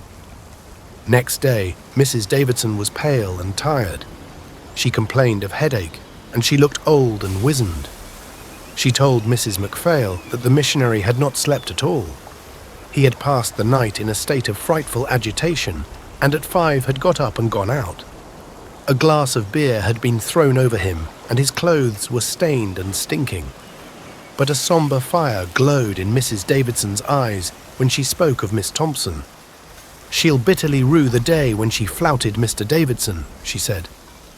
Next day, Mrs. Davidson was pale and tired. She complained of headache, and she looked old and wizened. She told Mrs. MacPhail that the missionary had not slept at all. He had passed the night in a state of frightful agitation, and at 5 had got up and gone out. A glass of beer had been thrown over him, and his clothes were stained and stinking. But a sombre fire glowed in Mrs. Davidson's eyes when she spoke of Miss Thompson. "She'll bitterly rue the day when she flouted Mr. Davidson," she said.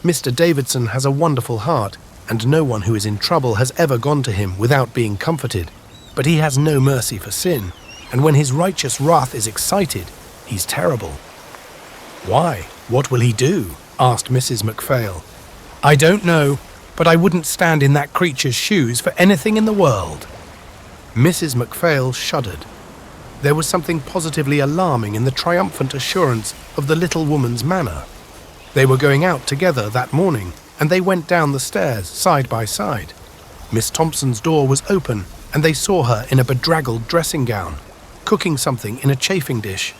"Mr. Davidson has a wonderful heart, and no one who is in trouble has ever gone to him without being comforted. But he has no mercy for sin, and when his righteous wrath is excited, he's terrible." "Why? What will he do?" asked Mrs. MacPhail. "I don't know, but I wouldn't stand in that creature's shoes for anything in the world." Mrs. MacPhail shuddered. There was something positively alarming in the triumphant assurance of the little woman's manner. They were going out together that morning, and they went down the stairs side by side. Miss Thompson's door was open, and they saw her in a bedraggled dressing gown, cooking something in a chafing dish.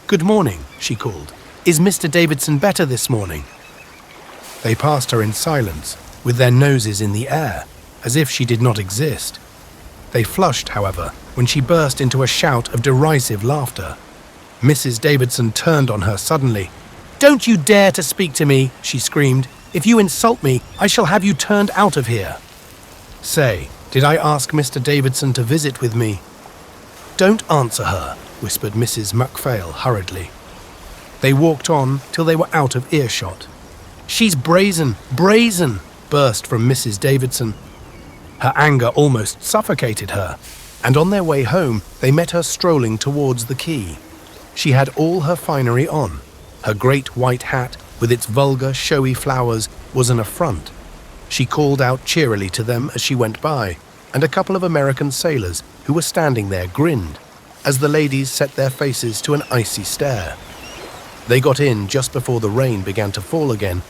"Good morning," she called. "Is Mr. Davidson better this morning?" They passed her in silence, with their noses in the air, as if she did not exist. They flushed, however, when she burst into a shout of derisive laughter. Mrs. Davidson turned on her suddenly. "Don't you dare to speak to me," she screamed. "If you insult me, I shall have you turned out of here." "Say, did I ask Mr. Davidson to visit with me?" "Don't answer her," whispered Mrs. MacPhail hurriedly. They walked on till they were out of earshot. "She's brazen, brazen," burst from Mrs. Davidson. Her anger almost suffocated her, and on their way home they met her strolling towards the quay. She had all her finery on. Her great white hat, with its vulgar, showy flowers, was an affront. She called out cheerily to them as she went by, and a couple of American sailors who were standing there grinned, as the ladies set their faces to an icy stare. They got in just before the rain began to fall again.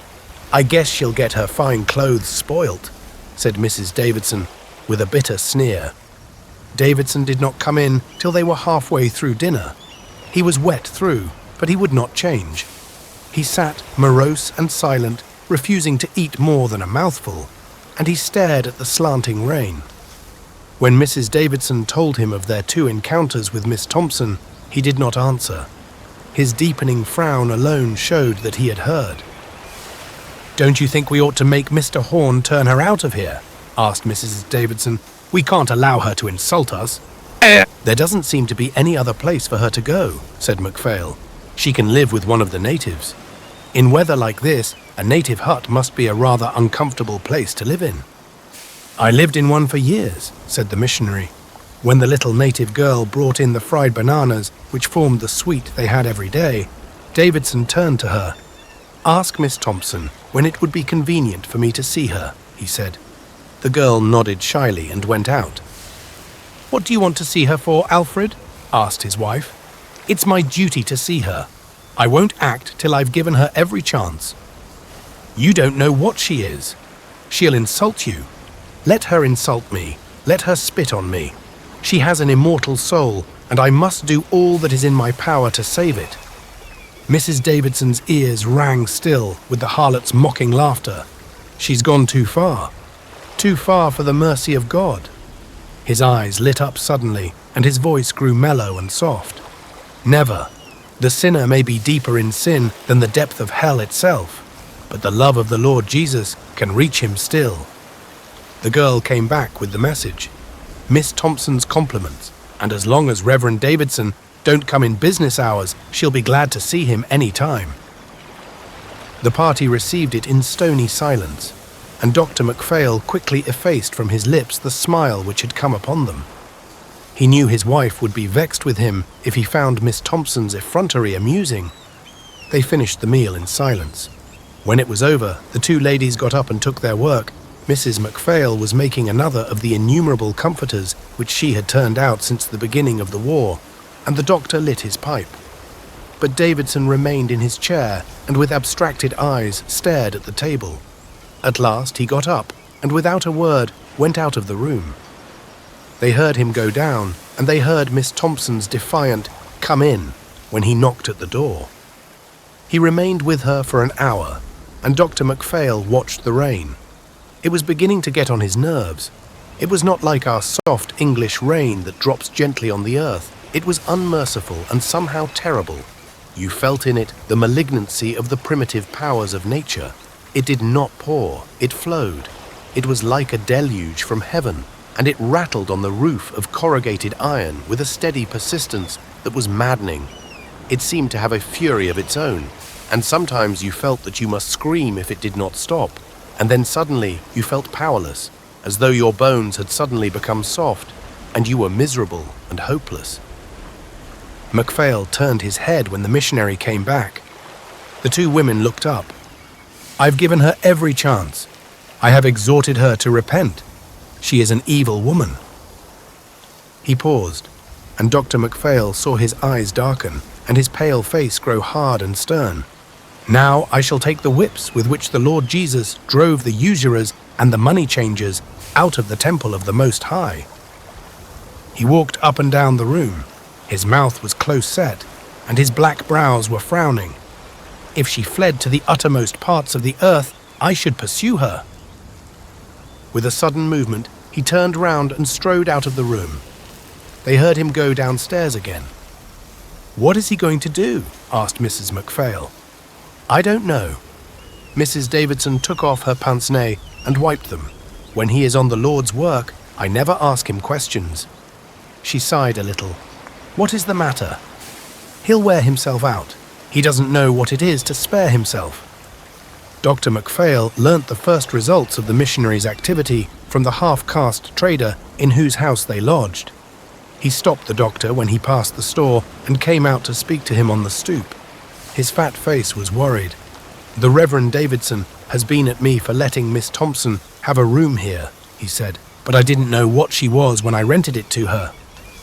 "I guess she'll get her fine clothes spoilt," said Mrs. Davidson, with a bitter sneer. Davidson did not come in till they were halfway through dinner. He was wet through, but he would not change. He sat morose and silent, refusing to eat more than a mouthful, and he stared at the slanting rain. When Mrs. Davidson told him of their 2 encounters with Miss Thompson, he did not answer. His deepening frown alone showed that he had heard. "Don't you think we ought to make Mr. Horn turn her out of here?" asked Mrs. Davidson. "We can't allow her to insult us." "There doesn't seem to be any other place for her to go," said MacPhail. "She can live with one of the natives. In weather like this, a native hut must be a rather uncomfortable place to live in." "I lived in one for years," said the missionary. When the little native girl brought in the fried bananas, which formed the sweet they had every day, Davidson turned to her. "Ask Miss Thompson when it would be convenient for me to see her," he said. The girl nodded shyly and went out. "What do you want to see her for, Alfred?" asked his wife. "It's my duty to see her. I won't act till I've given her every chance." "You don't know what she is. She'll insult you. Let her insult me. Let her spit on me. She has an immortal soul, and I must do all that is in my power to save it." Mrs. Davidson's ears rang still with the harlot's mocking laughter. "She's gone too far for the mercy of God." His eyes lit up suddenly, and his voice grew mellow and soft. "Never. The sinner may be deeper in sin than the depth of hell itself, but the love of the Lord Jesus can reach him still." The girl came back with the message. Miss Thompson's compliments, and as long as Reverend Davidson, Don't come in business hours. She'll be glad to see him any time." The party received it in stony silence, and Dr. MacPhail quickly effaced from his lips the smile which had come upon them. He knew his wife would be vexed with him if he found Miss Thompson's effrontery amusing. They finished the meal in silence. When it was over, the two ladies got up and took their work. Mrs. MacPhail was making another of the innumerable comforters which she had turned out since the beginning of the war, and the doctor lit his pipe. But Davidson remained in his chair and with abstracted eyes stared at the table. At last he got up and without a word went out of the room. They heard him go down, and they heard Miss Thompson's defiant "come in" when he knocked at the door. He remained with her for an hour, and Dr. MacPhail watched the rain. It was beginning to get on his nerves. It was not like our soft English rain that drops gently on the earth. It was unmerciful and somehow terrible. You felt in it the malignancy of the primitive powers of nature. It did not pour, it flowed. It was like a deluge from heaven, and it rattled on the roof of corrugated iron with a steady persistence that was maddening. It seemed to have a fury of its own, and sometimes you felt that you must scream if it did not stop, and then suddenly you felt powerless, as though your bones had suddenly become soft, and you were miserable and hopeless. MacPhail turned his head when the missionary came back. The two women looked up. "I've given her every chance. I have exhorted her to repent. She is an evil woman." He paused, and Dr. MacPhail saw his eyes darken and his pale face grow hard and stern. "Now I shall take the whips with which the Lord Jesus drove the usurers and the money changers out of the temple of the Most High." He walked up and down the room. His mouth was close set, and his black brows were frowning. "If she fled to the uttermost parts of the earth, I should pursue her." With a sudden movement, he turned round and strode out of the room. They heard him go downstairs again. "What is he going to do?" asked Mrs. MacPhail. "I don't know." Mrs. Davidson took off her pince-nez and wiped them. "When he is on the Lord's work, I never ask him questions." She sighed a little. "What is the matter?" "He'll wear himself out. He doesn't know what it is to spare himself." Dr. MacPhail learnt the first results of the missionaries' activity from the half-caste trader in whose house they lodged. He stopped the doctor when he passed the store and came out to speak to him on the stoop. His fat face was worried. "The Reverend Davidson has been at me for letting Miss Thompson have a room here," he said, "but I didn't know what she was when I rented it to her.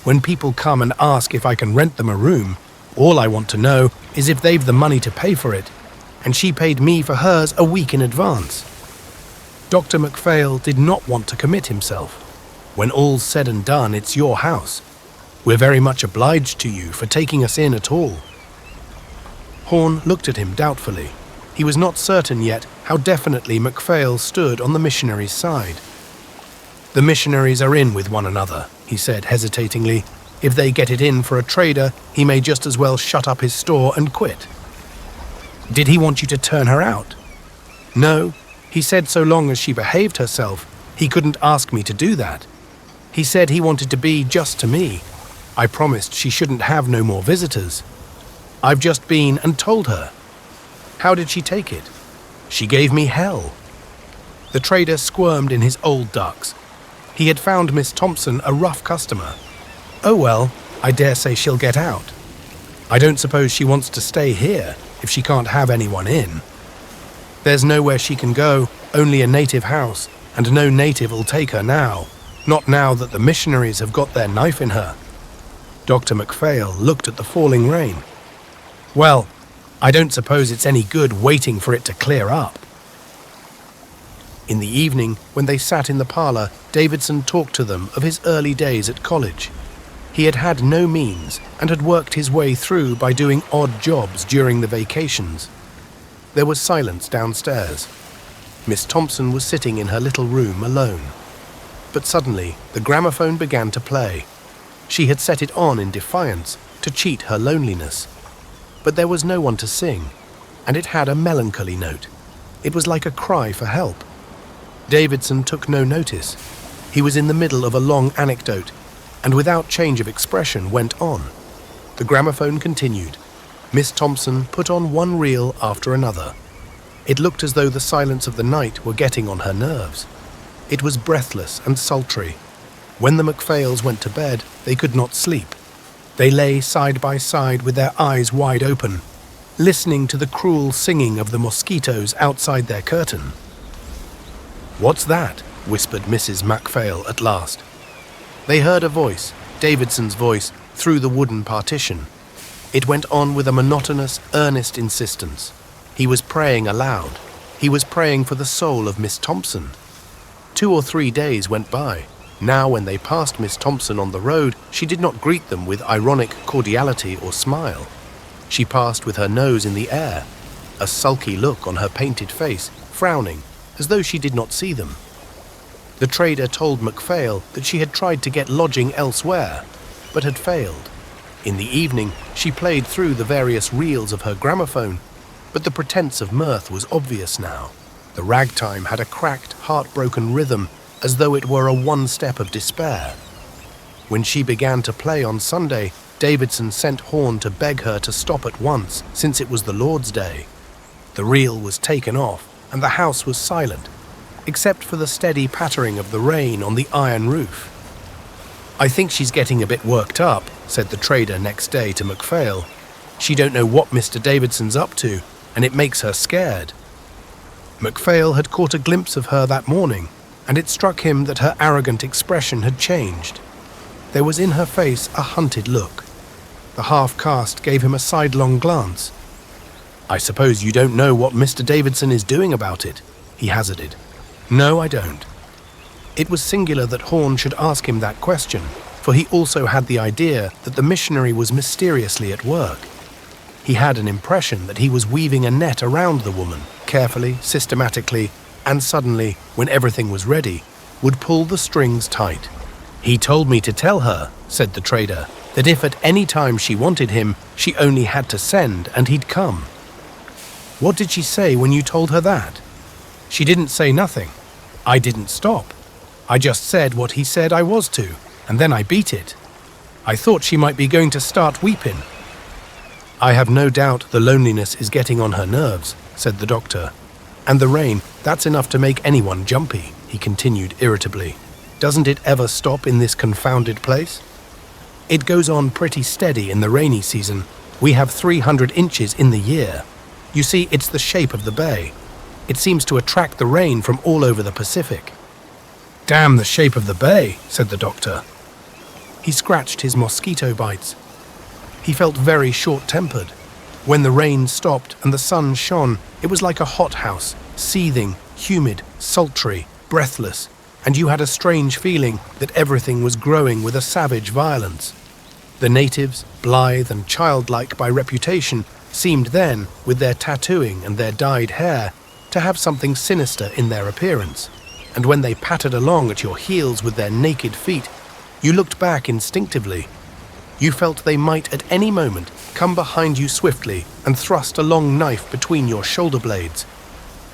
When people come and ask if I can rent them a room, all I want to know is if they've the money to pay for it, and she paid me for hers a week in advance." Dr. MacPhail did not want to commit himself. "When all's said and done, it's your house. We're very much obliged to you for taking us in at all." Horn looked at him doubtfully. He was not certain yet how definitely MacPhail stood on the missionaries' side. "The missionaries are in with one another," he said hesitatingly. "If they get it in for a trader, he may just as well shut up his store and quit." "Did he want you to turn her out?" "No. He said so long as she behaved herself, he couldn't ask me to do that. He said he wanted to be just to me. I promised she shouldn't have no more visitors. I've just been and told her." "How did she take it?" "She gave me hell." The trader squirmed in his old ducks. He had found Miss Thompson a rough customer. "Oh well, I dare say she'll get out. I don't suppose she wants to stay here if she can't have anyone in. There's nowhere she can go, only a native house, and no native will take her now, not now that the missionaries have got their knife in her." Dr. MacPhail looked at the falling rain. "Well, I don't suppose it's any good waiting for it to clear up." In the evening, when they sat in the parlour, Davidson talked to them of his early days at college. He had had no means and had worked his way through by doing odd jobs during the vacations. There was silence downstairs. Miss Thompson was sitting in her little room alone. But suddenly, the gramophone began to play. She had set it on in defiance, to cheat her loneliness. But there was no one to sing, and it had a melancholy note. It was like a cry for help. Davidson took no notice. He was in the middle of a long anecdote, and without change of expression went on. The gramophone continued. Miss Thompson put on one reel after another. It looked as though the silence of the night were getting on her nerves. It was breathless and sultry. When the MacPhails went to bed, they could not sleep. They lay side by side with their eyes wide open, listening to the cruel singing of the mosquitoes outside their curtain. "What's that?" whispered Mrs. MacPhail at last. They heard a voice, Davidson's voice, through the wooden partition. It went on with a monotonous, earnest insistence. He was praying aloud. He was praying for the soul of Miss Thompson. 2 or 3 days went by. Now when they passed Miss Thompson on the road, she did not greet them with ironic cordiality or smile. She passed with her nose in the air, a sulky look on her painted face, frowning, as though she did not see them. The trader told MacPhail that she had tried to get lodging elsewhere, but had failed. In the evening, she played through the various reels of her gramophone, but the pretense of mirth was obvious now. The ragtime had a cracked, heartbroken rhythm, as though it were a one-step of despair. When she began to play on Sunday, Davidson sent Horn to beg her to stop at once, since it was the Lord's Day. The reel was taken off, and the house was silent, except for the steady pattering of the rain on the iron roof. "I think she's getting a bit worked up," said the trader next day to MacPhail. "She don't know what Mr. Davidson's up to, and it makes her scared." MacPhail had caught a glimpse of her that morning, and it struck him that her arrogant expression had changed. There was in her face a hunted look. The half-caste gave him a sidelong glance. "I suppose you don't know what Mr. Davidson is doing about it," he hazarded. "No, I don't." It was singular that Horn should ask him that question, for he also had the idea that the missionary was mysteriously at work. He had an impression that he was weaving a net around the woman, carefully, systematically, and suddenly, when everything was ready, would pull the strings tight. "He told me to tell her," said the trader, "that if at any time she wanted him, she only had to send and he'd come." "What did she say when you told her that?" "She didn't say nothing. I didn't stop. I just said what he said I was to, and then I beat it. I thought she might be going to start weeping." "I have no doubt the loneliness is getting on her nerves," said the doctor. "And the rain, that's enough to make anyone jumpy," he continued irritably. "Doesn't it ever stop in this confounded place?" "It goes on pretty steady in the rainy season. We have 300 inches in the year. You see, it's the shape of the bay. It seems to attract the rain from all over the Pacific." "Damn the shape of the bay," said the doctor. He scratched his mosquito bites. He felt very short-tempered. When the rain stopped and the sun shone, it was like a hothouse, seething, humid, sultry, breathless, and you had a strange feeling that everything was growing with a savage violence. The natives, blithe and childlike by reputation, seemed then, with their tattooing and their dyed hair, to have something sinister in their appearance, and when they pattered along at your heels with their naked feet, you looked back instinctively. You felt they might at any moment come behind you swiftly and thrust a long knife between your shoulder blades.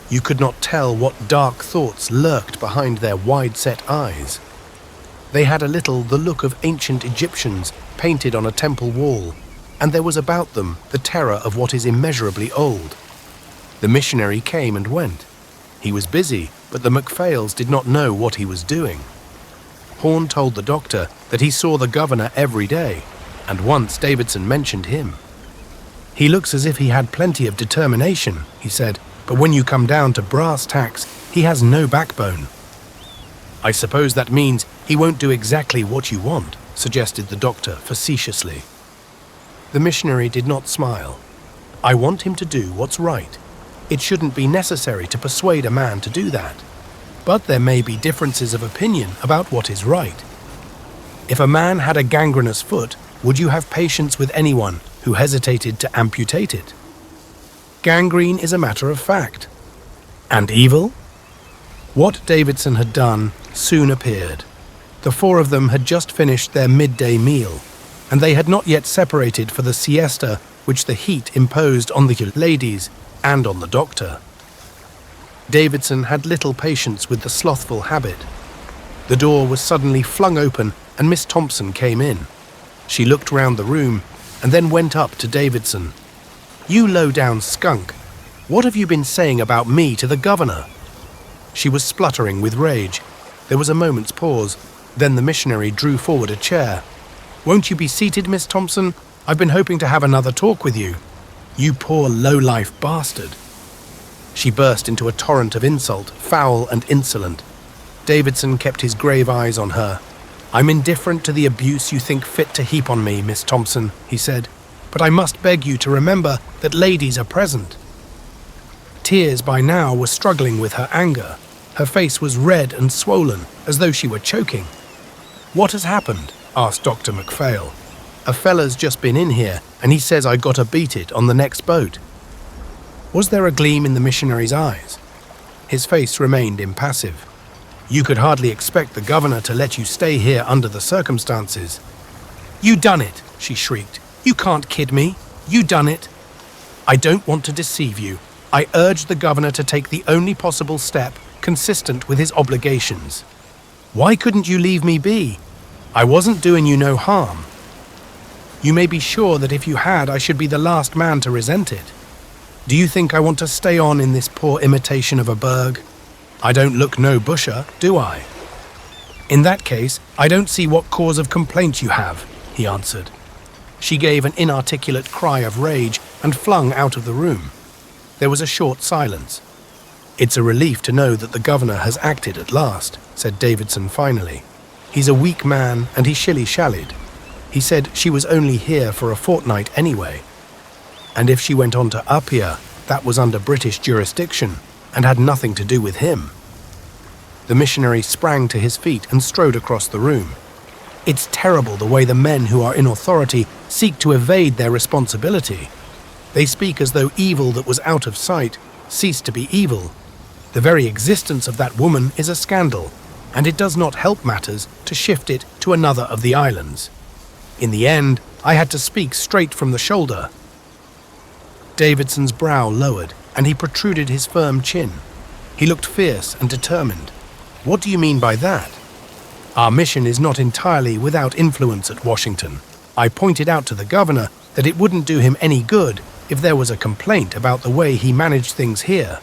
You could not tell what dark thoughts lurked behind their wide-set eyes. They had a little the look of ancient Egyptians painted on a temple wall, and there was about them the terror of what is immeasurably old. The missionary came and went. He was busy, but the MacPhails did not know what he was doing. Horn told the doctor that he saw the governor every day, and once Davidson mentioned him. "He looks as if he had plenty of determination," he said, "but when you come down to brass tacks, he has no backbone." "I suppose that means he won't do exactly what you want," suggested the doctor facetiously. The missionary did not smile. "I want him to do what's right. It shouldn't be necessary to persuade a man to do that. But there may be differences of opinion about what is right. If a man had a gangrenous foot, would you have patience with anyone who hesitated to amputate it? Gangrene is a matter of fact. And evil?" What Davidson had done soon appeared. The four of them had just finished their midday meal, and they had not yet separated for the siesta which the heat imposed on the ladies and on the doctor. Davidson had little patience with the slothful habit. The door was suddenly flung open and Miss Thompson came in. She looked round the room, and then went up to Davidson. "You low-down skunk! What have you been saying about me to the governor?" She was spluttering with rage. There was a moment's pause. Then the missionary drew forward a chair. "Won't you be seated, Miss Thompson? I've been hoping to have another talk with you. You poor low-life bastard." She burst into a torrent of insult, foul and insolent. Davidson kept his grave eyes on her. "I'm indifferent to the abuse you think fit to heap on me, Miss Thompson," he said, "but I must beg you to remember that ladies are present." Tears by now were struggling with her anger. Her face was red and swollen, as though she were choking. "What has happened?" asked Dr. MacPhail. "A fella's just been in here, and he says I gotta beat it on the next boat." Was there a gleam in the missionary's eyes? His face remained impassive. "You could hardly expect the governor to let you stay here under the circumstances." "You done it!" she shrieked. "You can't kid me! You done it!" "I don't want to deceive you. I urged the governor to take the only possible step consistent with his obligations. Why couldn't you leave me be? I wasn't doing you no harm. You may be sure that if you had, I should be the last man to resent it. Do you think I want to stay on in this poor imitation of a burg? I don't look no busher, do I?" "In that case, I don't see what cause of complaint you have," he answered. She gave an inarticulate cry of rage and flung out of the room. There was a short silence. "It's a relief to know that the governor has acted at last," said Davidson finally. "He's a weak man and he shilly-shallied. He said she was only here for a fortnight anyway. And if she went on to Apia, that was under British jurisdiction and had nothing to do with him." The missionary sprang to his feet and strode across the room. "It's terrible the way the men who are in authority seek to evade their responsibility. They speak as though evil that was out of sight ceased to be evil. The very existence of that woman is a scandal, and it does not help matters to shift it to another of the islands. In the end, I had to speak straight from the shoulder." Davidson's brow lowered, and he protruded his firm chin. He looked fierce and determined. "What do you mean by that?" "Our mission is not entirely without influence at Washington. I pointed out to the governor that it wouldn't do him any good if there was a complaint about the way he managed things here."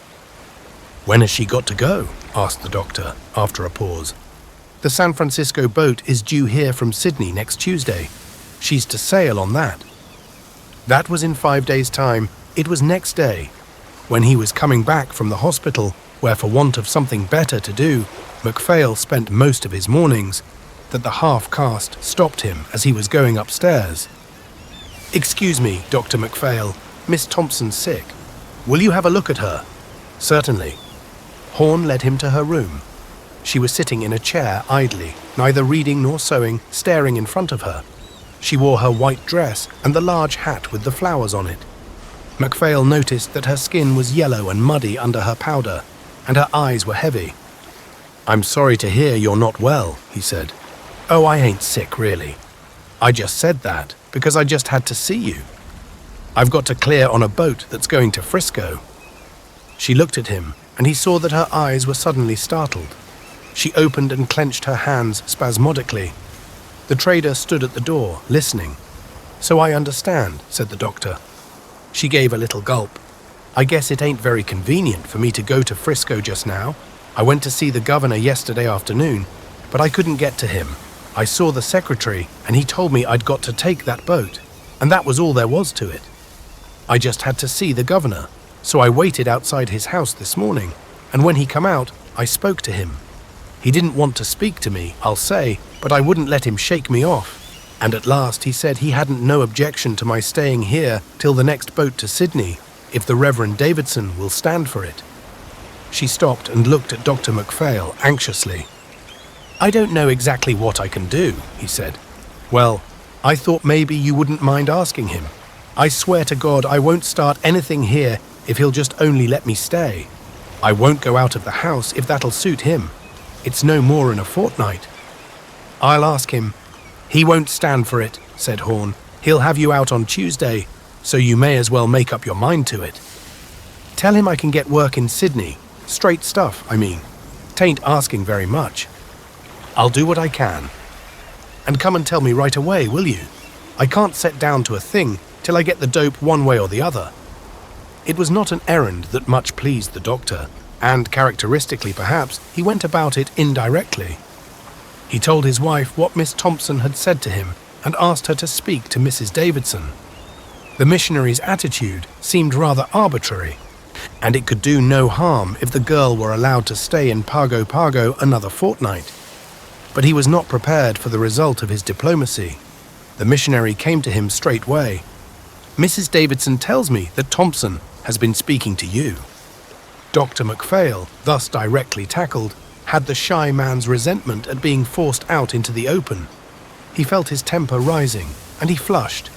"When has she got to go?" asked the doctor, after a pause. "The San Francisco boat is due here from Sydney next Tuesday. She's to sail on that." That was in 5 days' time. It was next day, when he was coming back from the hospital, where for want of something better to do, MacPhail spent most of his mornings, that the half-caste stopped him as he was going upstairs. "Excuse me, Dr. MacPhail, Miss Thompson's sick. Will you have a look at her?" "Certainly." Horn led him to her room. She was sitting in a chair idly, neither reading nor sewing, staring in front of her. She wore her white dress and the large hat with the flowers on it. MacPhail noticed that her skin was yellow and muddy under her powder, and her eyes were heavy. "I'm sorry to hear you're not well," he said. "Oh, I ain't sick, really. I just said that because I just had to see you. I've got to clear on a boat that's going to Frisco." She looked at him, and he saw that her eyes were suddenly startled. She opened and clenched her hands spasmodically. The trader stood at the door, listening. "So I understand," said the doctor. She gave a little gulp. "I guess it ain't very convenient for me to go to Frisco just now. I went to see the governor yesterday afternoon, but I couldn't get to him. I saw the secretary, and he told me I'd got to take that boat, and that was all there was to it. I just had to see the governor, so I waited outside his house this morning, and when he come out, I spoke to him. He didn't want to speak to me, I'll say, but I wouldn't let him shake me off. And at last he said he hadn't no objection to my staying here till the next boat to Sydney, if the Reverend Davidson will stand for it." She stopped and looked at Dr. MacPhail anxiously. "I don't know exactly what I can do," he said. "Well, I thought maybe you wouldn't mind asking him. I swear to God I won't start anything here if he'll just only let me stay. I won't go out of the house if that'll suit him. It's no more in a fortnight." "I'll ask him." "He won't stand for it," said Horn. "He'll have you out on Tuesday, so you may as well make up your mind to it. Tell him I can get work in Sydney. Straight stuff, I mean. Tain't asking very much. I'll do what I can. And come and tell me right away, will you?" I can't set down to a thing till I get the dope one way or the other." It was not an errand that much pleased the doctor, and characteristically perhaps, he went about it indirectly. He told his wife what Miss Thompson had said to him and asked her to speak to Mrs. Davidson. The missionary's attitude seemed rather arbitrary, and it could do no harm if the girl were allowed to stay in Pago Pago another fortnight. But he was not prepared for the result of his diplomacy. The missionary came to him straightway. "Mrs. Davidson tells me that Thompson has been speaking to you." Dr. MacPhail, thus directly tackled, had the shy man's resentment at being forced out into the open. He felt his temper rising, and he flushed.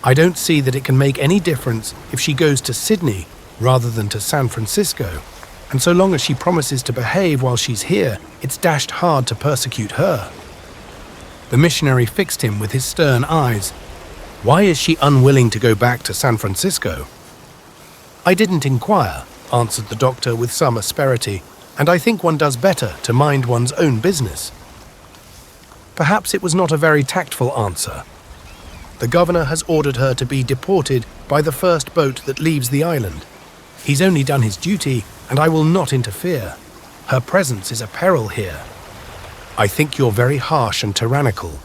"I don't see that it can make any difference if she goes to Sydney rather than to San Francisco, and so long as she promises to behave while she's here, it's dashed hard to persecute her." The missionary fixed him with his stern eyes. "Why is she unwilling to go back to San Francisco?" "I didn't inquire," answered the doctor with some asperity, "and I think one does better to mind one's own business." Perhaps it was not a very tactful answer. "The governor has ordered her to be deported by the first boat that leaves the island. He's only done his duty, and I will not interfere. Her presence is a peril here." "I think you're very harsh and tyrannical."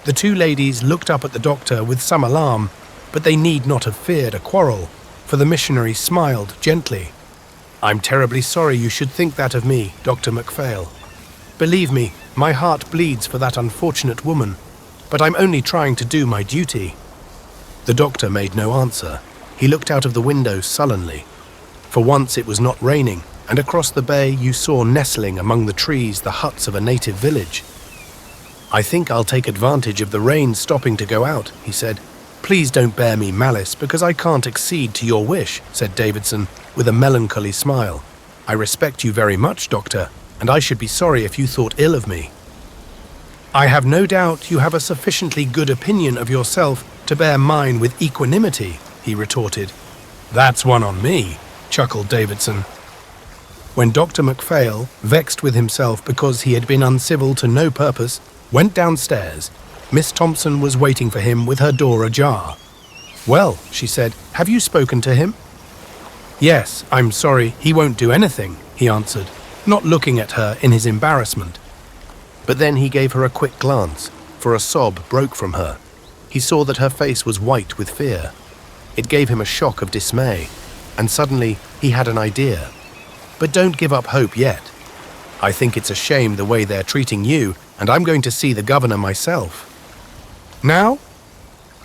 The two ladies looked up at the doctor with some alarm, but they need not have feared a quarrel, for the missionary smiled gently. "I'm terribly sorry you should think that of me, Dr. MacPhail. Believe me, my heart bleeds for that unfortunate woman, but I'm only trying to do my duty." The doctor made no answer. He looked out of the window sullenly. For once it was not raining, and across the bay you saw nestling among the trees the huts of a native village. "I think I'll take advantage of the rain stopping to go out," he said. "Please don't bear me malice, because I can't accede to your wish," said Davidson, with a melancholy smile. "I respect you very much, Doctor, and I should be sorry if you thought ill of me." "I have no doubt you have a sufficiently good opinion of yourself to bear mine with equanimity," he retorted. "That's one on me," chuckled Davidson. When Dr. MacPhail, vexed with himself because he had been uncivil to no purpose, went downstairs, Miss Thompson was waiting for him with her door ajar. "Well," she said, "have you spoken to him?" "Yes, I'm sorry, he won't do anything," he answered, not looking at her in his embarrassment. But then he gave her a quick glance, for a sob broke from her. He saw that her face was white with fear. It gave him a shock of dismay, and suddenly he had an idea. "But don't give up hope yet. I think it's a shame the way they're treating you, and I'm going to see the governor myself." "Now?"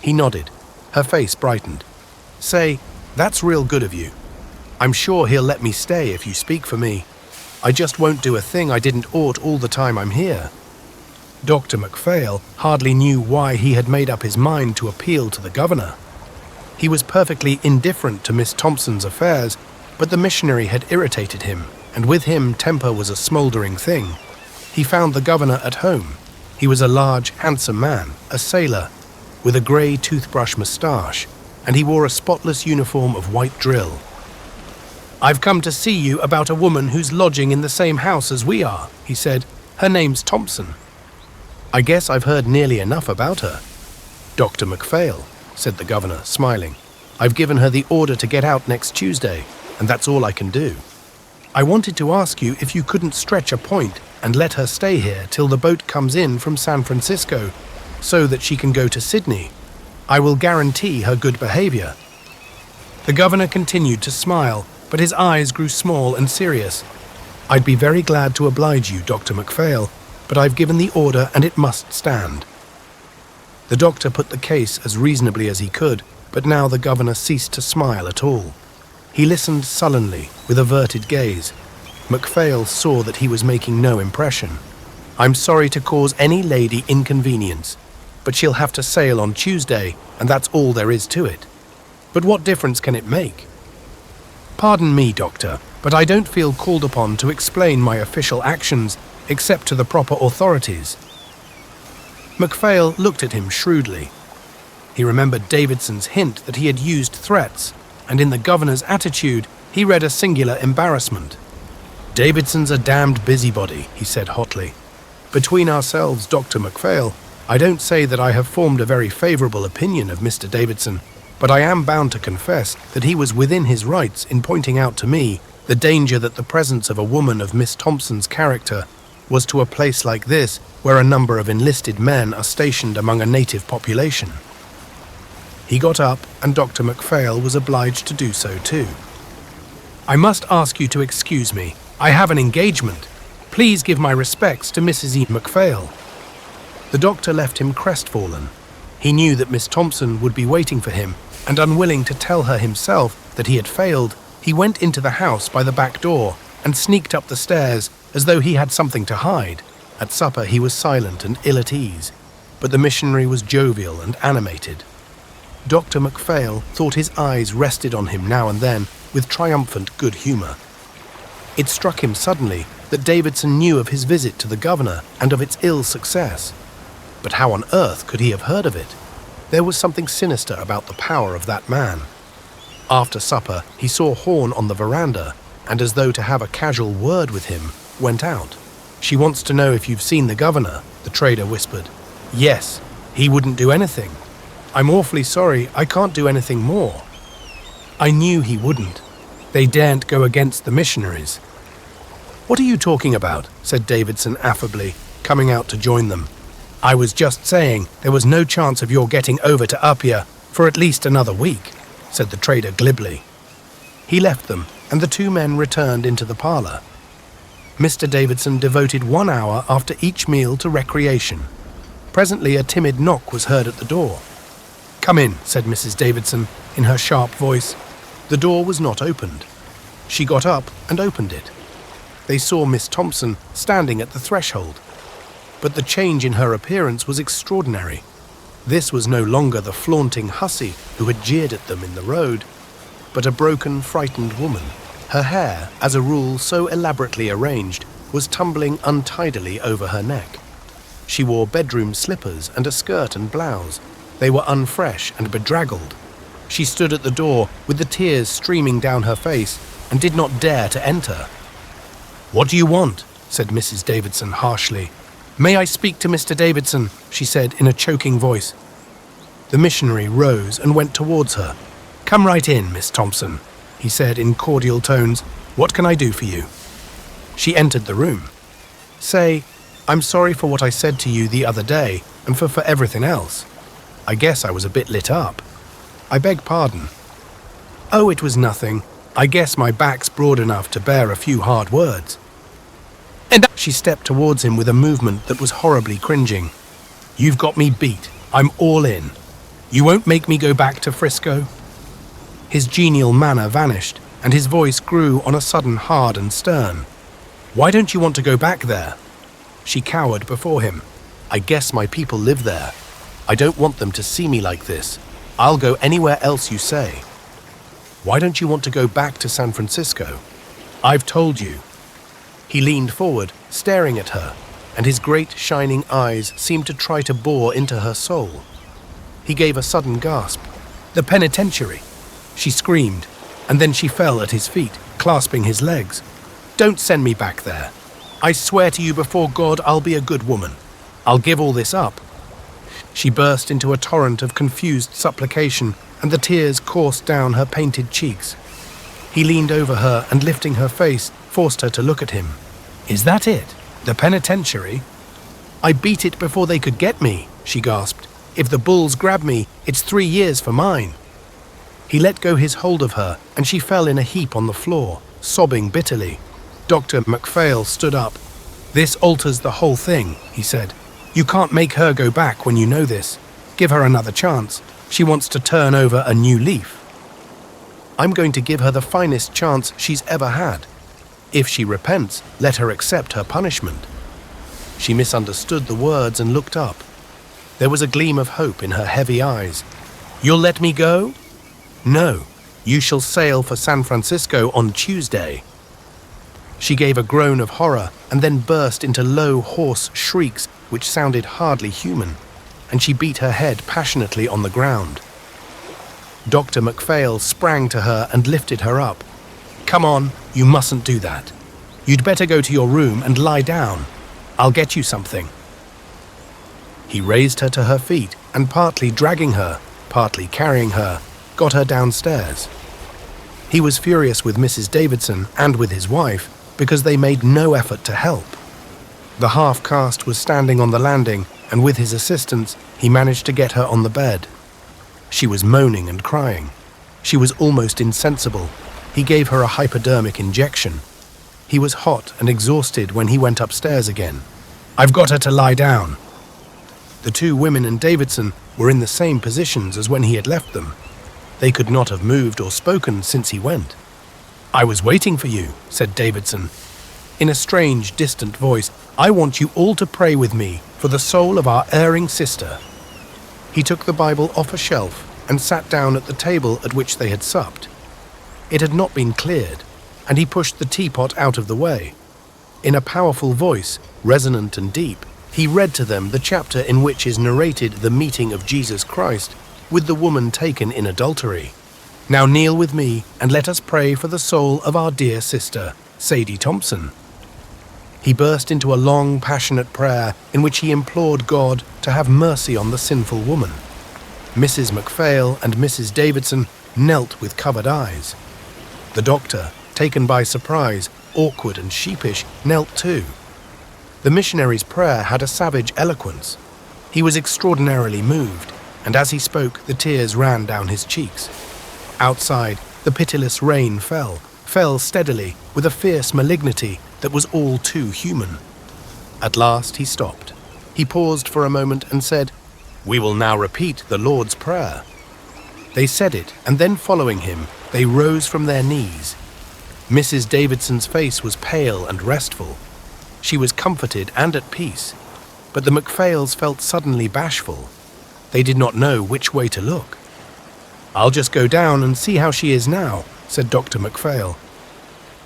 He nodded. Her face brightened. "Say, that's real good of you. I'm sure he'll let me stay if you speak for me. I just won't do a thing I didn't ought all the time I'm here." Dr. MacPhail hardly knew why he had made up his mind to appeal to the governor. He was perfectly indifferent to Miss Thompson's affairs, but the missionary had irritated him, and with him temper was a smouldering thing. He found the governor at home. He was a large, handsome man, a sailor, with a grey toothbrush moustache, and he wore a spotless uniform of white drill. "I've come to see you about a woman who's lodging in the same house as we are," he said. "Her name's Thompson." "I guess I've heard nearly enough about her." "Dr. MacPhail," said the governor, smiling. "I've given her the order to get out next Tuesday, and that's all I can do. I wanted to ask you if you couldn't stretch a point and let her stay here till the boat comes in from San Francisco, so that she can go to Sydney. I will guarantee her good behavior." The governor continued to smile, but his eyes grew small and serious. "I'd be very glad to oblige you, Dr. MacPhail, but I've given the order and it must stand." The doctor put the case as reasonably as he could, but now the governor ceased to smile at all. He listened sullenly, with averted gaze. MacPhail saw that he was making no impression. "I'm sorry to cause any lady inconvenience, but she'll have to sail on Tuesday, and that's all there is to it. But what difference can it make?" "Pardon me, Doctor, but I don't feel called upon to explain my official actions except to the proper authorities." MacPhail looked at him shrewdly. He remembered Davidson's hint that he had used threats, and in the governor's attitude he read a singular embarrassment. "Davidson's a damned busybody," he said hotly. "Between ourselves, Dr. MacPhail, I don't say that I have formed a very favourable opinion of Mr. Davidson, but I am bound to confess that he was within his rights in pointing out to me the danger that the presence of a woman of Miss Thompson's character was to a place like this, where a number of enlisted men are stationed among a native population. He got up, and Dr. MacPhail was obliged to do so too. I must ask you to excuse me. I have an engagement. Please give my respects to Mrs. E. MacPhail. The doctor left him crestfallen. He knew that Miss Thompson would be waiting for him, and unwilling to tell her himself that he had failed, he went into the house by the back door and sneaked up the stairs as though he had something to hide. At supper he was silent and ill at ease, but the missionary was jovial and animated. Dr. MacPhail thought his eyes rested on him now and then with triumphant good humour. It struck him suddenly that Davidson knew of his visit to the governor and of its ill success. But how on earth could he have heard of it? There was something sinister about the power of that man. After supper, he saw Horn on the veranda, and as though to have a casual word with him, went out. "She wants to know if you've seen the governor," the trader whispered. "Yes, he wouldn't do anything. I'm awfully sorry, I can't do anything more." I knew he wouldn't. They daren't go against the missionaries. "What are you talking about?" said Davidson affably, coming out to join them. "I was just saying there was no chance of your getting over to Apia for at least another week," said the trader glibly. He left them, and the two men returned into the parlour. Mr. Davidson devoted 1 hour after each meal to recreation. Presently a timid knock was heard at the door. "Come in," said Mrs. Davidson in her sharp voice. The door was not opened. She got up and opened it. They saw Miss Thompson standing at the threshold. But the change in her appearance was extraordinary. This was no longer the flaunting hussy who had jeered at them in the road, but a broken, frightened woman. Her hair, as a rule so elaborately arranged, was tumbling untidily over her neck. She wore bedroom slippers and a skirt and blouse. They were unfresh and bedraggled. She stood at the door with the tears streaming down her face and did not dare to enter. "What do you want?" said Mrs. Davidson harshly. "May I speak to Mr. Davidson?" she said in a choking voice. The missionary rose and went towards her. "Come right in, Miss Thompson," he said in cordial tones. "What can I do for you?" She entered the room. "Say, I'm sorry for what I said to you the other day and for everything else. I guess I was a bit lit up. I beg pardon." "Oh, it was nothing. I guess my back's broad enough to bear a few hard words." And she stepped towards him with a movement that was horribly cringing. "You've got me beat. I'm all in. You won't make me go back to Frisco?" His genial manner vanished, and his voice grew on a sudden hard and stern. "Why don't you want to go back there?" She cowered before him. "I guess my people live there. I don't want them to see me like this. I'll go anywhere else you say." "Why don't you want to go back to San Francisco?" "I've told you." He leaned forward, staring at her, and his great shining eyes seemed to try to bore into her soul. He gave a sudden gasp. "The penitentiary!" She screamed, and then she fell at his feet, clasping his legs. "Don't send me back there. I swear to you before God I'll be a good woman. I'll give all this up." She burst into a torrent of confused supplication, and the tears coursed down her painted cheeks. He leaned over her and, lifting her face, forced her to look at him. "Is that it? The penitentiary?" "I beat it before they could get me," she gasped. "If the bulls grab me, it's 3 years for mine." He let go his hold of her, and she fell in a heap on the floor, sobbing bitterly. Dr. MacPhail stood up. "This alters the whole thing," he said. "You can't make her go back when you know this. Give her another chance. She wants to turn over a new leaf." "I'm going to give her the finest chance she's ever had. If she repents, let her accept her punishment." She misunderstood the words and looked up. There was a gleam of hope in her heavy eyes. "You'll let me go?" "No. You shall sail for San Francisco on Tuesday." She gave a groan of horror and then burst into low, hoarse shrieks which sounded hardly human, and she beat her head passionately on the ground. Dr. MacPhail sprang to her and lifted her up. "Come on, you mustn't do that. You'd better go to your room and lie down. I'll get you something." He raised her to her feet and, partly dragging her, partly carrying her, got her downstairs. He was furious with Mrs. Davidson and with his wife because they made no effort to help. The half-caste was standing on the landing, and with his assistance, he managed to get her on the bed. She was moaning and crying. She was almost insensible. He gave her a hypodermic injection. He was hot and exhausted when he went upstairs again. "I've got her to lie down." The two women and Davidson were in the same positions as when he had left them. They could not have moved or spoken since he went. "I was waiting for you," said Davidson. In a strange, distant voice, "I want you all to pray with me for the soul of our erring sister." He took the Bible off a shelf and sat down at the table at which they had supped. It had not been cleared, and he pushed the teapot out of the way. In a powerful voice, resonant and deep, he read to them the chapter in which is narrated the meeting of Jesus Christ with the woman taken in adultery. "Now kneel with me and let us pray for the soul of our dear sister, Sadie Thompson." He burst into a long, passionate prayer in which he implored God to have mercy on the sinful woman. Mrs. MacPhail and Mrs. Davidson knelt with covered eyes. The doctor, taken by surprise, awkward and sheepish, knelt too. The missionary's prayer had a savage eloquence. He was extraordinarily moved, and as he spoke, the tears ran down his cheeks. Outside, the pitiless rain fell steadily, with a fierce malignity that was all too human. At last he stopped. He paused for a moment and said, "We will now repeat the Lord's Prayer." They said it, and then following him, they rose from their knees. Mrs. Davidson's face was pale and restful. She was comforted and at peace, but the MacPhails felt suddenly bashful. They did not know which way to look. "I'll just go down and see how she is now," said Dr. MacPhail.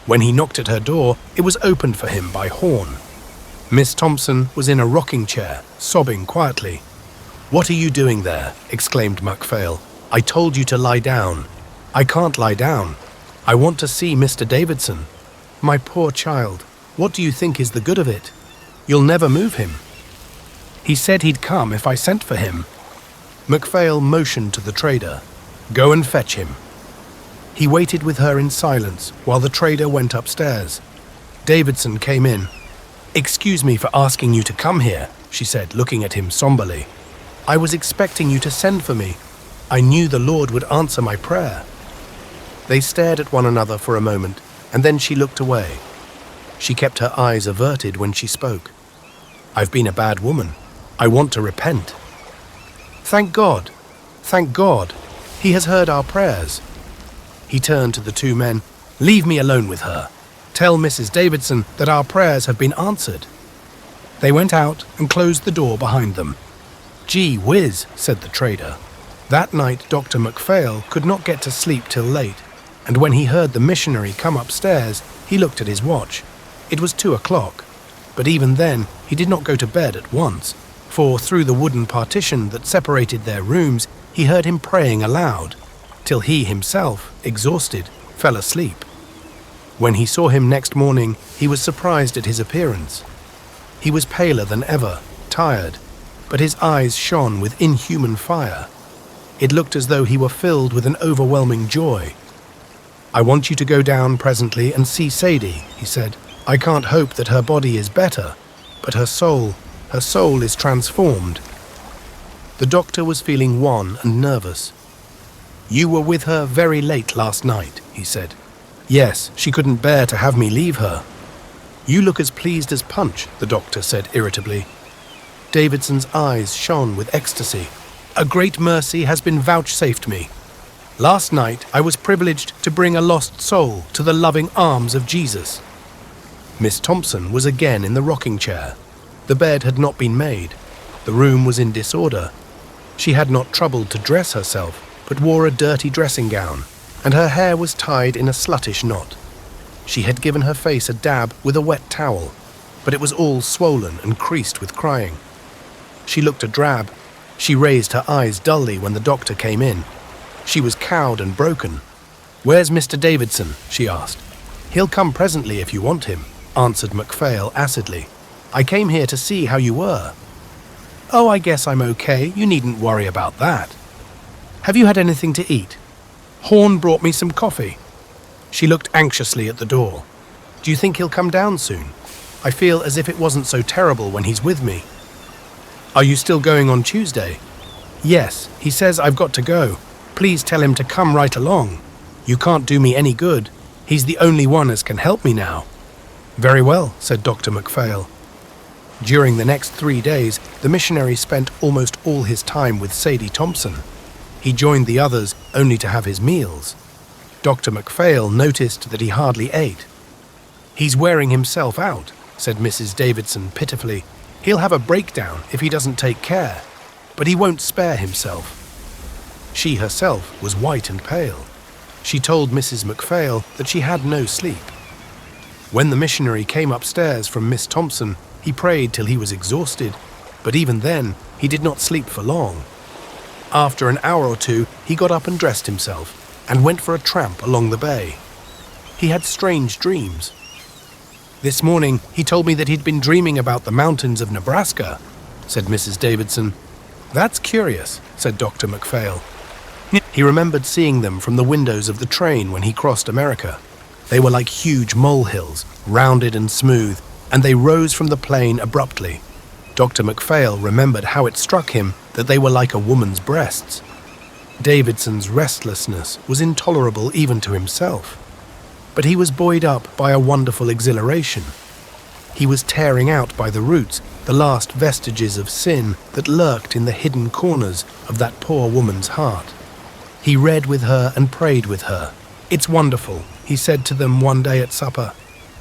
When he knocked at her door, it was opened for him by Horn. Miss Thompson was in a rocking chair, sobbing quietly. "What are you doing there?" exclaimed MacPhail. "I told you to lie down." "I can't lie down. I want to see Mr. Davidson." "My poor child, what do you think is the good of it? You'll never move him. He said he'd come if I sent for him." MacPhail motioned to the trader. "Go and fetch him." He waited with her in silence while the trader went upstairs. Davidson came in. "Excuse me for asking you to come here," she said, looking at him somberly. "I was expecting you to send for me. I knew the Lord would answer my prayer." They stared at one another for a moment, and then she looked away. She kept her eyes averted when she spoke. "I've been a bad woman. I want to repent." "Thank God. Thank God. He has heard our prayers." He turned to the two men. "Leave me alone with her. Tell Mrs. Davidson that our prayers have been answered." They went out and closed the door behind them. "Gee whiz," said the trader. That night Dr. MacPhail could not get to sleep till late, and when he heard the missionary come upstairs, he looked at his watch. It was 2:00, but even then he did not go to bed at once, for through the wooden partition that separated their rooms, he heard him praying aloud, till he himself, exhausted, fell asleep. When he saw him next morning, he was surprised at his appearance. He was paler than ever, tired, but his eyes shone with inhuman fire. It looked as though he were filled with an overwhelming joy. "I want you to go down presently and see Sadie," he said. "I can't hope that her body is better, but her soul is transformed." The doctor was feeling wan and nervous. "You were with her very late last night," he said. "Yes, she couldn't bear to have me leave her." "You look as pleased as Punch," the doctor said irritably. Davidson's eyes shone with ecstasy. "A great mercy has been vouchsafed me. Last night I was privileged to bring a lost soul to the loving arms of Jesus." Miss Thompson was again in the rocking chair. The bed had not been made. The room was in disorder. She had not troubled to dress herself, but wore a dirty dressing gown, and her hair was tied in a sluttish knot. She had given her face a dab with a wet towel, but it was all swollen and creased with crying. She looked a drab. She raised her eyes dully when the doctor came in. She was cowed and broken. "Where's Mr. Davidson?" she asked. "He'll come presently if you want him," answered MacPhail acidly. "I came here to see how you were." "Oh, I guess I'm okay. You needn't worry about that. Have you had anything to eat? Horn brought me some coffee." She looked anxiously at the door. "Do you think he'll come down soon? I feel as if it wasn't so terrible when he's with me." "Are you still going on Tuesday?" "Yes, he says I've got to go. Please tell him to come right along. You can't do me any good. He's the only one as can help me now." "Very well," said Dr. MacPhail. During the next 3 days, the missionary spent almost all his time with Sadie Thompson. He joined the others only to have his meals. Dr. MacPhail noticed that he hardly ate. "He's wearing himself out," said Mrs. Davidson pitifully. "He'll have a breakdown if he doesn't take care, but he won't spare himself." She herself was white and pale. She told Mrs. MacPhail that she had no sleep. When the missionary came upstairs from Miss Thompson, he prayed till he was exhausted, but even then he did not sleep for long. After an hour or two, he got up and dressed himself and went for a tramp along the bay. He had strange dreams. "This morning he told me that he'd been dreaming about the mountains of Nebraska," said Mrs. Davidson. "That's curious," said Dr. MacPhail. He remembered seeing them from the windows of the train when he crossed America. They were like huge molehills, rounded and smooth, and they rose from the plain abruptly. Dr. MacPhail remembered how it struck him that they were like a woman's breasts. Davidson's restlessness was intolerable even to himself, but he was buoyed up by a wonderful exhilaration. He was tearing out by the roots the last vestiges of sin that lurked in the hidden corners of that poor woman's heart. He read with her and prayed with her. "It's wonderful," he said to them one day at supper.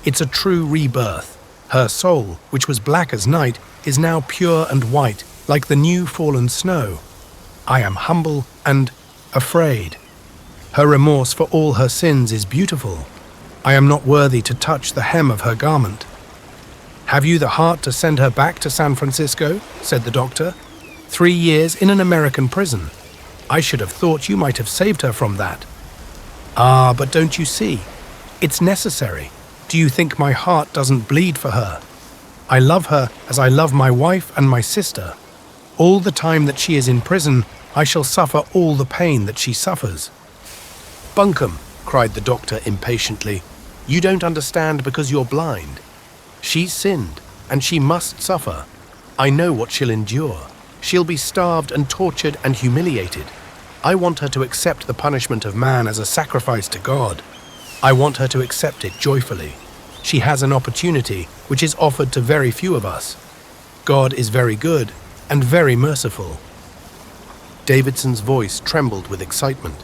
"It's a true rebirth. Her soul, which was black as night, is now pure and white, like the new fallen snow. I am humble and afraid. Her remorse for all her sins is beautiful. I am not worthy to touch the hem of her garment." "Have you the heart to send her back to San Francisco?" said the doctor. 3 years in an American prison. I should have thought you might have saved her from that." "Ah, but don't you see? It's necessary. Do you think my heart doesn't bleed for her? I love her as I love my wife and my sister. All the time that she is in prison, I shall suffer all the pain that she suffers." "Bunkum," cried the doctor impatiently, "you don't understand because you're blind. She's sinned, and she must suffer. I know what she'll endure. She'll be starved and tortured and humiliated. I want her to accept the punishment of man as a sacrifice to God. I want her to accept it joyfully. She has an opportunity which is offered to very few of us. God is very good and very merciful." Davidson's voice trembled with excitement.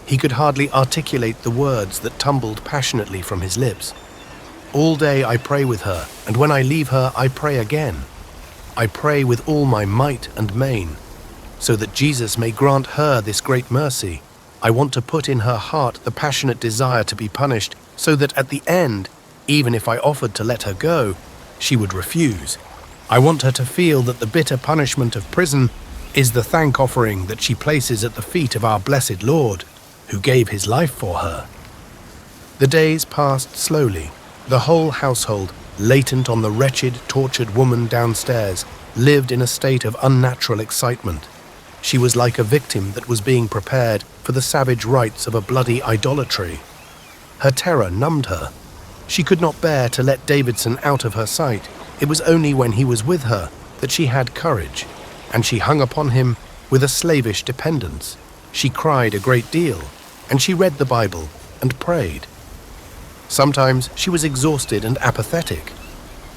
He could hardly articulate the words that tumbled passionately from his lips. "All day I pray with her, and when I leave her I pray again. I pray with all my might and main, so that Jesus may grant her this great mercy. I want to put in her heart the passionate desire to be punished, so that at the end, even if I offered to let her go, she would refuse. I want her to feel that the bitter punishment of prison is the thank offering that she places at the feet of our blessed Lord, who gave his life for her." The days passed slowly. The whole household, latent on the wretched, tortured woman downstairs, lived in a state of unnatural excitement. She was like a victim that was being prepared for the savage rites of a bloody idolatry. Her terror numbed her. She could not bear to let Davidson out of her sight. It was only when he was with her that she had courage, and she hung upon him with a slavish dependence. She cried a great deal, and she read the Bible and prayed. Sometimes she was exhausted and apathetic.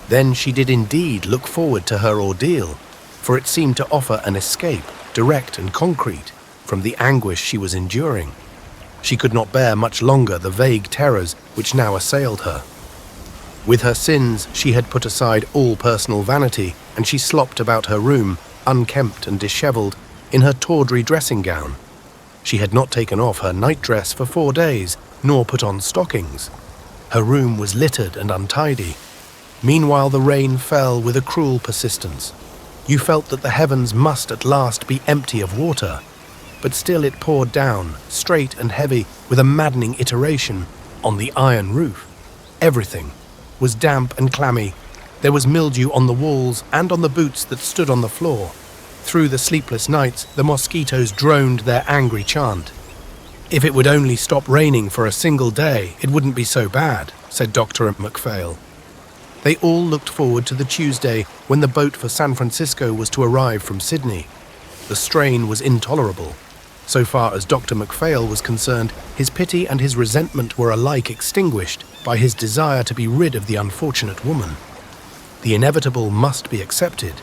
Then she did indeed look forward to her ordeal, for it seemed to offer an escape, direct and concrete, from the anguish she was enduring. She could not bear much longer the vague terrors which now assailed her. With her sins, she had put aside all personal vanity, and she slopped about her room, unkempt and dishevelled, in her tawdry dressing gown. She had not taken off her nightdress for 4 days, nor put on stockings. Her room was littered and untidy. Meanwhile, the rain fell with a cruel persistence. You felt that the heavens must at last be empty of water, but still it poured down, straight and heavy, with a maddening iteration, on the iron roof. Everything was damp and clammy, There was mildew on the walls and on the boots that stood on the floor. Through the sleepless nights, the mosquitoes droned their angry chant. "If it would only stop raining for a single day, it wouldn't be so bad," said Dr. MacPhail. They all looked forward to the Tuesday when the boat for San Francisco was to arrive from Sydney. The strain was intolerable. So far as Dr. MacPhail was concerned, his pity and his resentment were alike extinguished by his desire to be rid of the unfortunate woman. The inevitable must be accepted.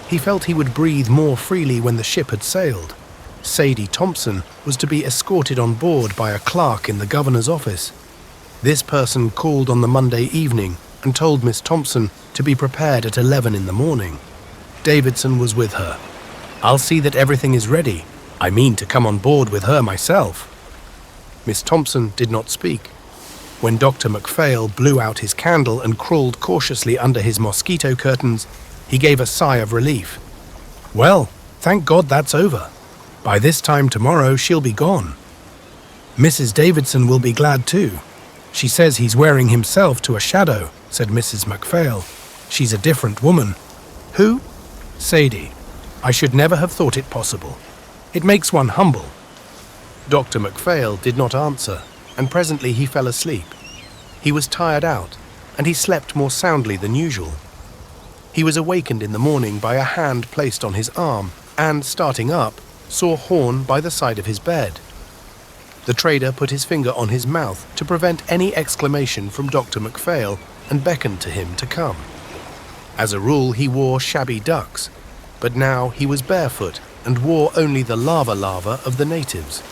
He felt he would breathe more freely when the ship had sailed. Sadie Thompson was to be escorted on board by a clerk in the governor's office. This person called on the Monday evening and told Miss Thompson to be prepared at 11 in the morning. Davidson was with her. "I'll see that everything is ready. I mean to come on board with her myself." Miss Thompson did not speak. When Dr. MacPhail blew out his candle and crawled cautiously under his mosquito curtains, he gave a sigh of relief. "Well, thank God that's over. By this time tomorrow she'll be gone. Mrs. Davidson will be glad too. She says he's wearing himself to a shadow," said Mrs. MacPhail. "She's a different woman." "Who?" "Sadie. I should never have thought it possible. It makes one humble." Dr. MacPhail did not answer, and presently he fell asleep. He was tired out, and he slept more soundly than usual. He was awakened in the morning by a hand placed on his arm, and, starting up, saw Horn by the side of his bed. The trader put his finger on his mouth to prevent any exclamation from Dr. MacPhail and beckoned to him to come. As a rule, he wore shabby ducks, but now he was barefoot and wore only the lava of the natives.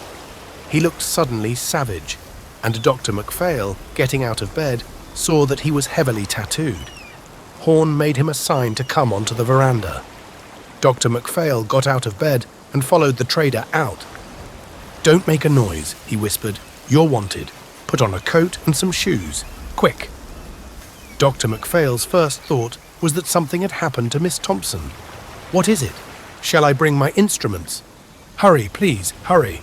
He looked suddenly savage, and Dr. MacPhail, getting out of bed, saw that he was heavily tattooed. Horn made him a sign to come onto the veranda. Dr. MacPhail got out of bed and followed the trader out. "Don't make a noise," he whispered. "You're wanted. Put on a coat and some shoes. Quick." Dr. MacPhail's first thought was that something had happened to Miss Thompson. "What is it? Shall I bring my instruments?" "Hurry, please, hurry."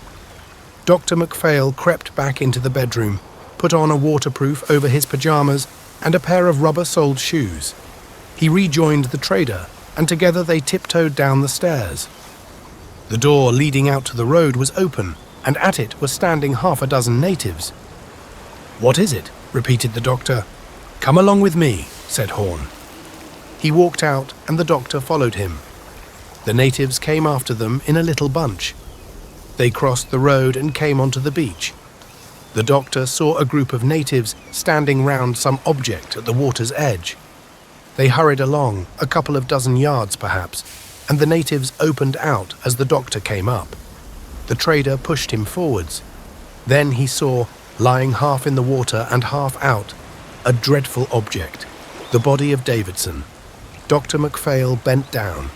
Dr. MacPhail crept back into the bedroom, put on a waterproof over his pajamas and a pair of rubber-soled shoes. He rejoined the trader, and together they tiptoed down the stairs. The door leading out to the road was open, and at it were standing half a dozen natives. "What is it?" repeated the doctor. "Come along with me," said Horn. He walked out, and the doctor followed him. The natives came after them in a little bunch. They crossed the road and came onto the beach. The doctor saw a group of natives standing round some object at the water's edge. They hurried along, a couple of dozen yards perhaps, and the natives opened out as the doctor came up. The trader pushed him forwards. Then he saw, lying half in the water and half out, a dreadful object, the body of Davidson. Dr. MacPhail bent down.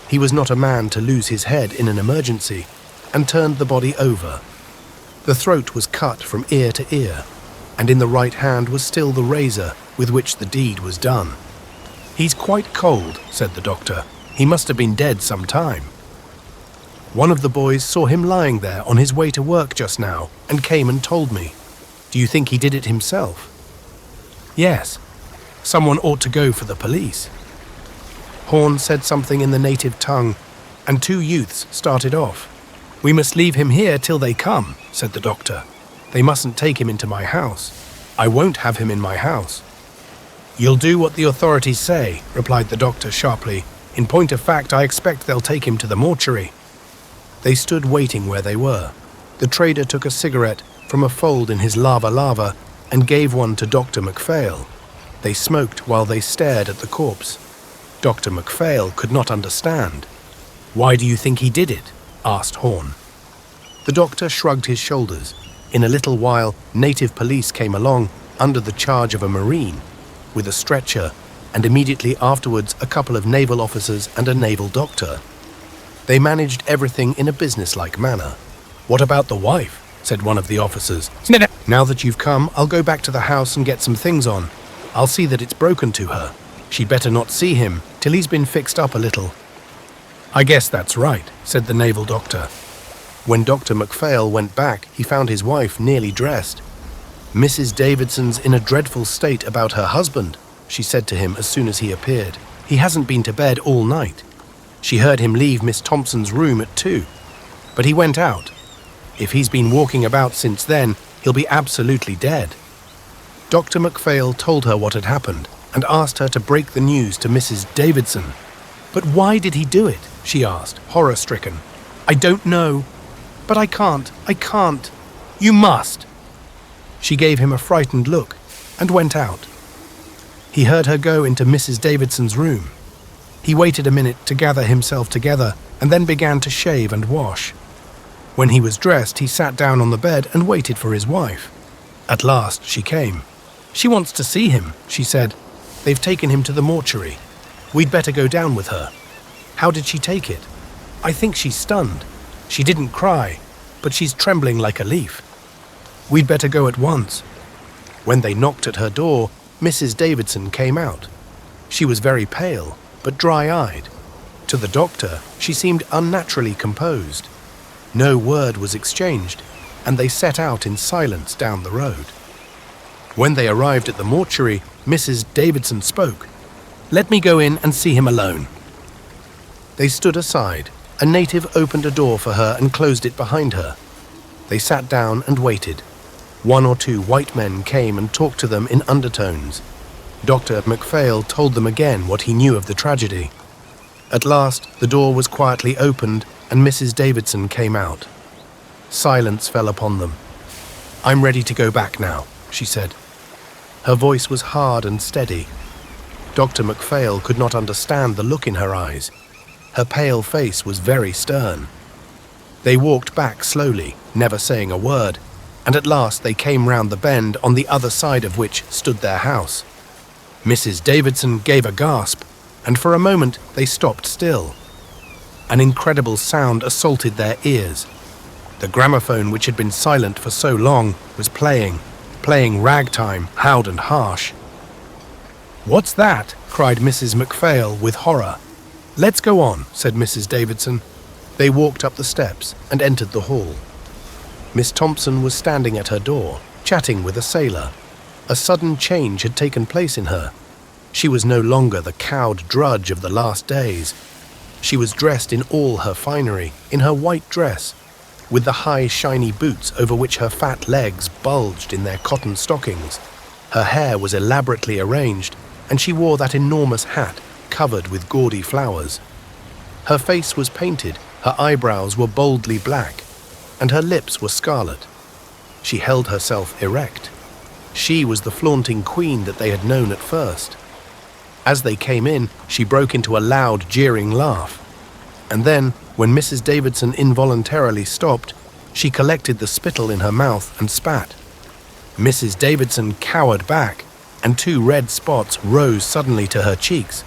He was not a man to lose his head in an emergency, and turned the body over. The throat was cut from ear to ear, and in the right hand was still the razor with which the deed was done. "He's quite cold," said the doctor. "He must have been dead some time." "One of the boys saw him lying there on his way to work just now and came and told me. Do you think he did it himself?" "Yes. Someone ought to go for the police." Horn said something in the native tongue, and two youths started off. "We must leave him here till they come," said the doctor. "They mustn't take him into my house. I won't have him in my house." "You'll do what the authorities say," replied the doctor sharply. "In point of fact, I expect they'll take him to the mortuary." They stood waiting where they were. The trader took a cigarette from a fold in his lava and gave one to Dr. MacPhail. They smoked while they stared at the corpse. Dr. MacPhail could not understand. "Why do you think he did it?" asked Horn. The doctor shrugged his shoulders. In a little while, native police came along under the charge of a marine, with a stretcher, and immediately afterwards a couple of naval officers and a naval doctor. They managed everything in a businesslike manner. "What about the wife?" said one of the officers. "Now that you've come, I'll go back to the house and get some things on. I'll see that it's broken to her. She'd better not see him till he's been fixed up a little." "I guess that's right," said the naval doctor. When Dr. MacPhail went back, he found his wife nearly dressed. "Mrs. Davidson's in a dreadful state about her husband. she said to him as soon as he appeared. "He hasn't been to bed all night. She heard him leave Miss Thompson's room at 2, but he went out. If he's been walking about since then, he'll be absolutely dead." Dr. MacPhail told her what had happened and asked her to break the news to Mrs. Davidson. "But why did he do it?" she asked, horror-stricken. "I don't know. But I can't. You must." She gave him a frightened look and went out. He heard her go into Mrs. Davidson's room. He waited a minute to gather himself together and then began to shave and wash. When he was dressed, he sat down on the bed and waited for his wife. At last, she came. "She wants to see him," she said. "They've taken him to the mortuary. We'd better go down with her." "How did she take it?" "I think she's stunned. She didn't cry, but she's trembling like a leaf." "We'd better go at once." When they knocked at her door, Mrs. Davidson came out. She was very pale, but dry-eyed. To the doctor, she seemed unnaturally composed. No word was exchanged, and they set out in silence down the road. When they arrived at the mortuary, Mrs. Davidson spoke. "Let me go in and see him alone." They stood aside. A native opened a door for her and closed it behind her. They sat down and waited. 1 or 2 white men came and talked to them in undertones. Dr. MacPhail told them again what he knew of the tragedy. At last, the door was quietly opened and Mrs. Davidson came out. Silence fell upon them. "I'm ready to go back now," she said. Her voice was hard and steady. Dr. MacPhail could not understand the look in her eyes. Her pale face was very stern. They walked back slowly, never saying a word, and at last they came round the bend on the other side of which stood their house. Mrs. Davidson gave a gasp, and for a moment they stopped still. An incredible sound assaulted their ears. The gramophone, which had been silent for so long, was playing ragtime, loud and harsh. "What's that?" cried Mrs. MacPhail with horror. "Let's go on," said Mrs. Davidson. They walked up the steps and entered the hall. Miss Thompson was standing at her door, chatting with a sailor. A sudden change had taken place in her. She was no longer the cowed drudge of the last days. She was dressed in all her finery, in her white dress, with the high, shiny boots over which her fat legs bulged in their cotton stockings. Her hair was elaborately arranged, and she wore that enormous hat covered with gaudy flowers. Her face was painted, her eyebrows were boldly black, and her lips were scarlet. She held herself erect. She was the flaunting queen that they had known at first. As they came in, she broke into a loud, jeering laugh. And then, when Mrs. Davidson involuntarily stopped, she collected the spittle in her mouth and spat. Mrs. Davidson cowered back, and 2 red spots rose suddenly to her cheeks.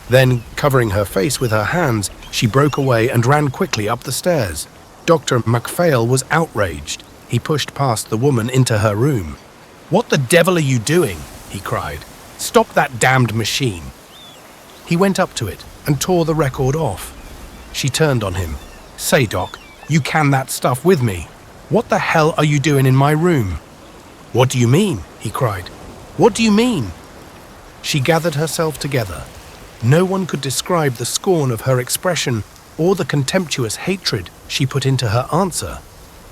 Then, covering her face with her hands, she broke away and ran quickly up the stairs. Dr. MacPhail was outraged. He pushed past the woman into her room. "What the devil are you doing?" he cried. "Stop that damned machine." He went up to it and tore the record off. She turned on him. "Say, Doc, you can that stuff with me. What the hell are you doing in my room?" "What do you mean?" he cried. "What do you mean?" She gathered herself together. No one could describe the scorn of her expression or the contemptuous hatred she put into her answer.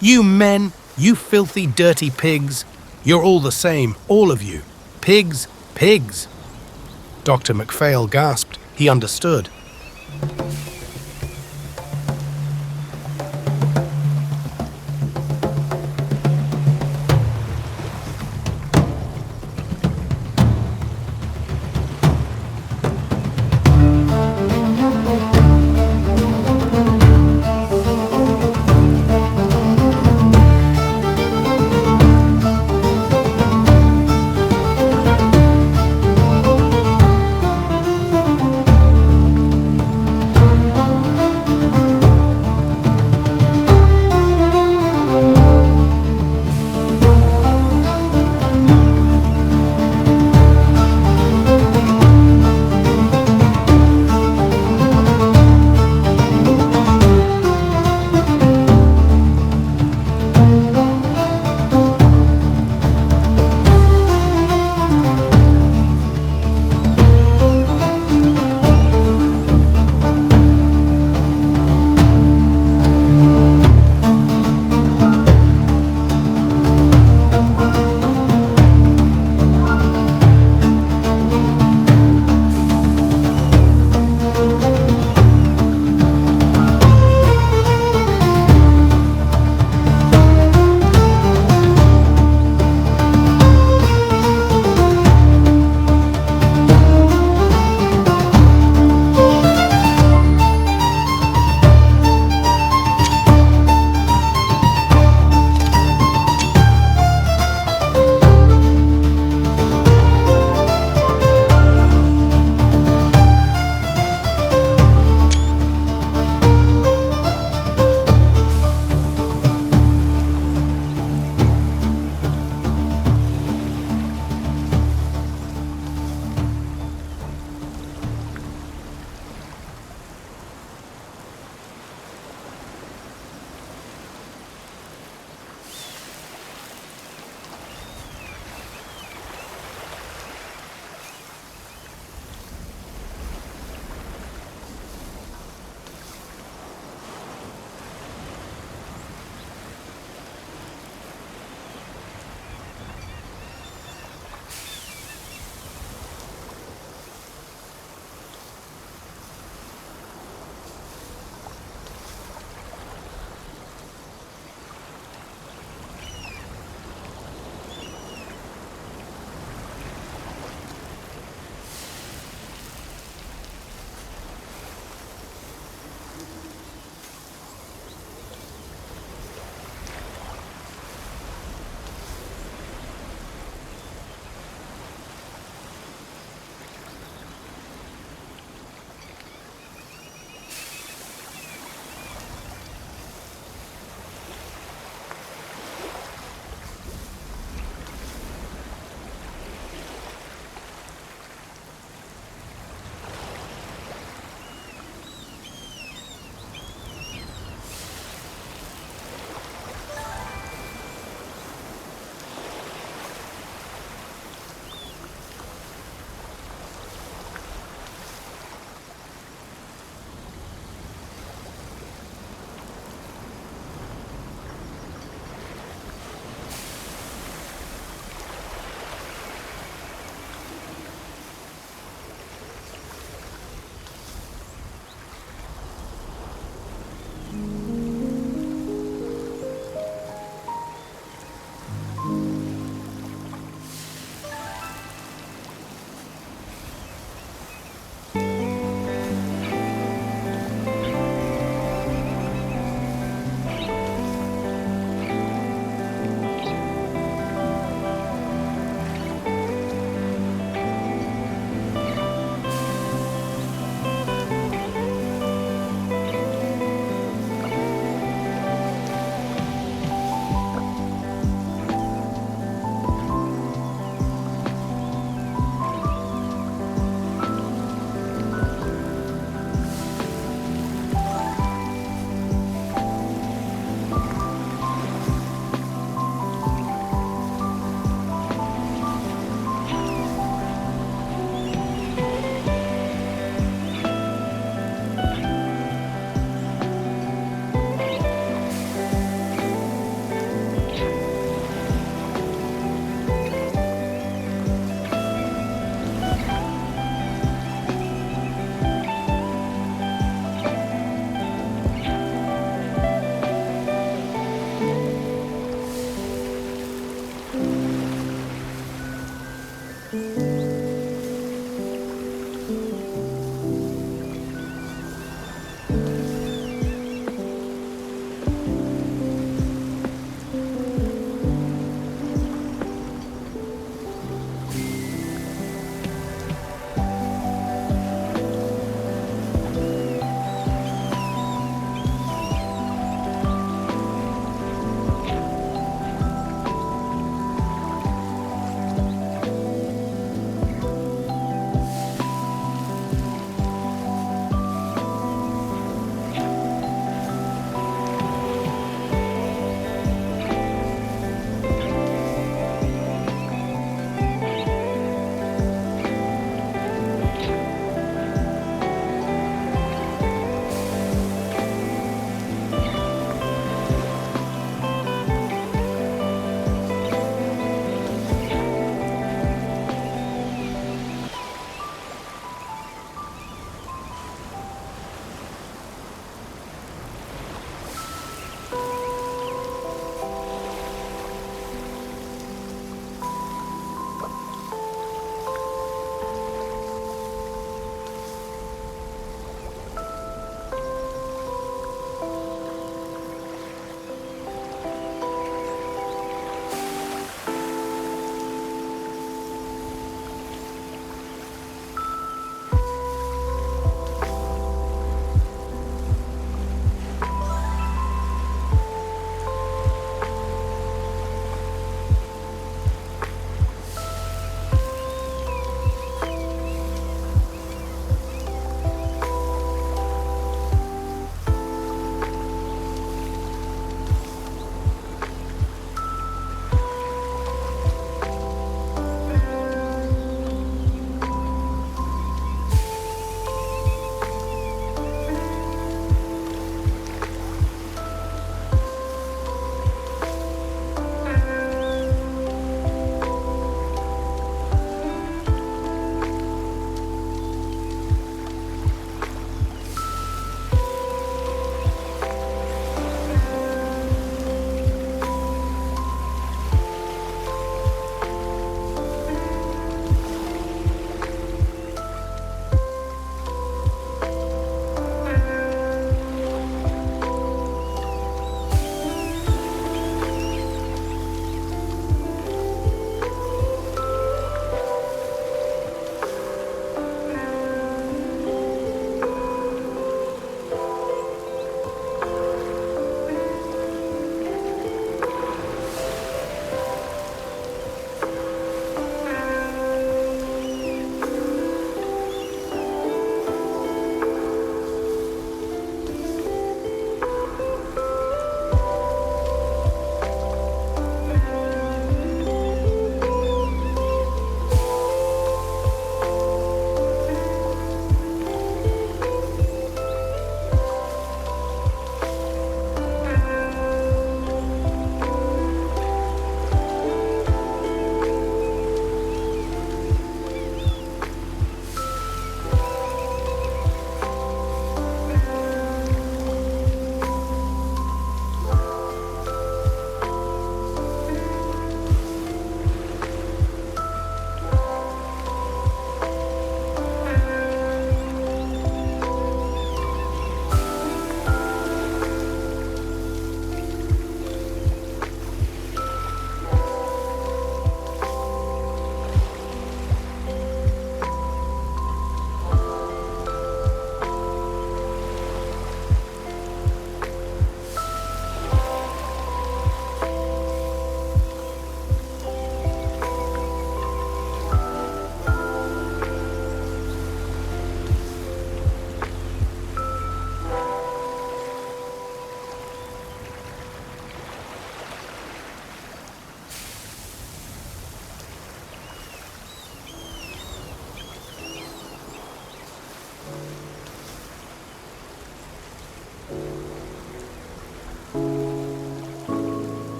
"You men, you filthy, dirty pigs. You're all the same, all of you. Pigs, pigs." Dr. MacPhail gasped. He understood.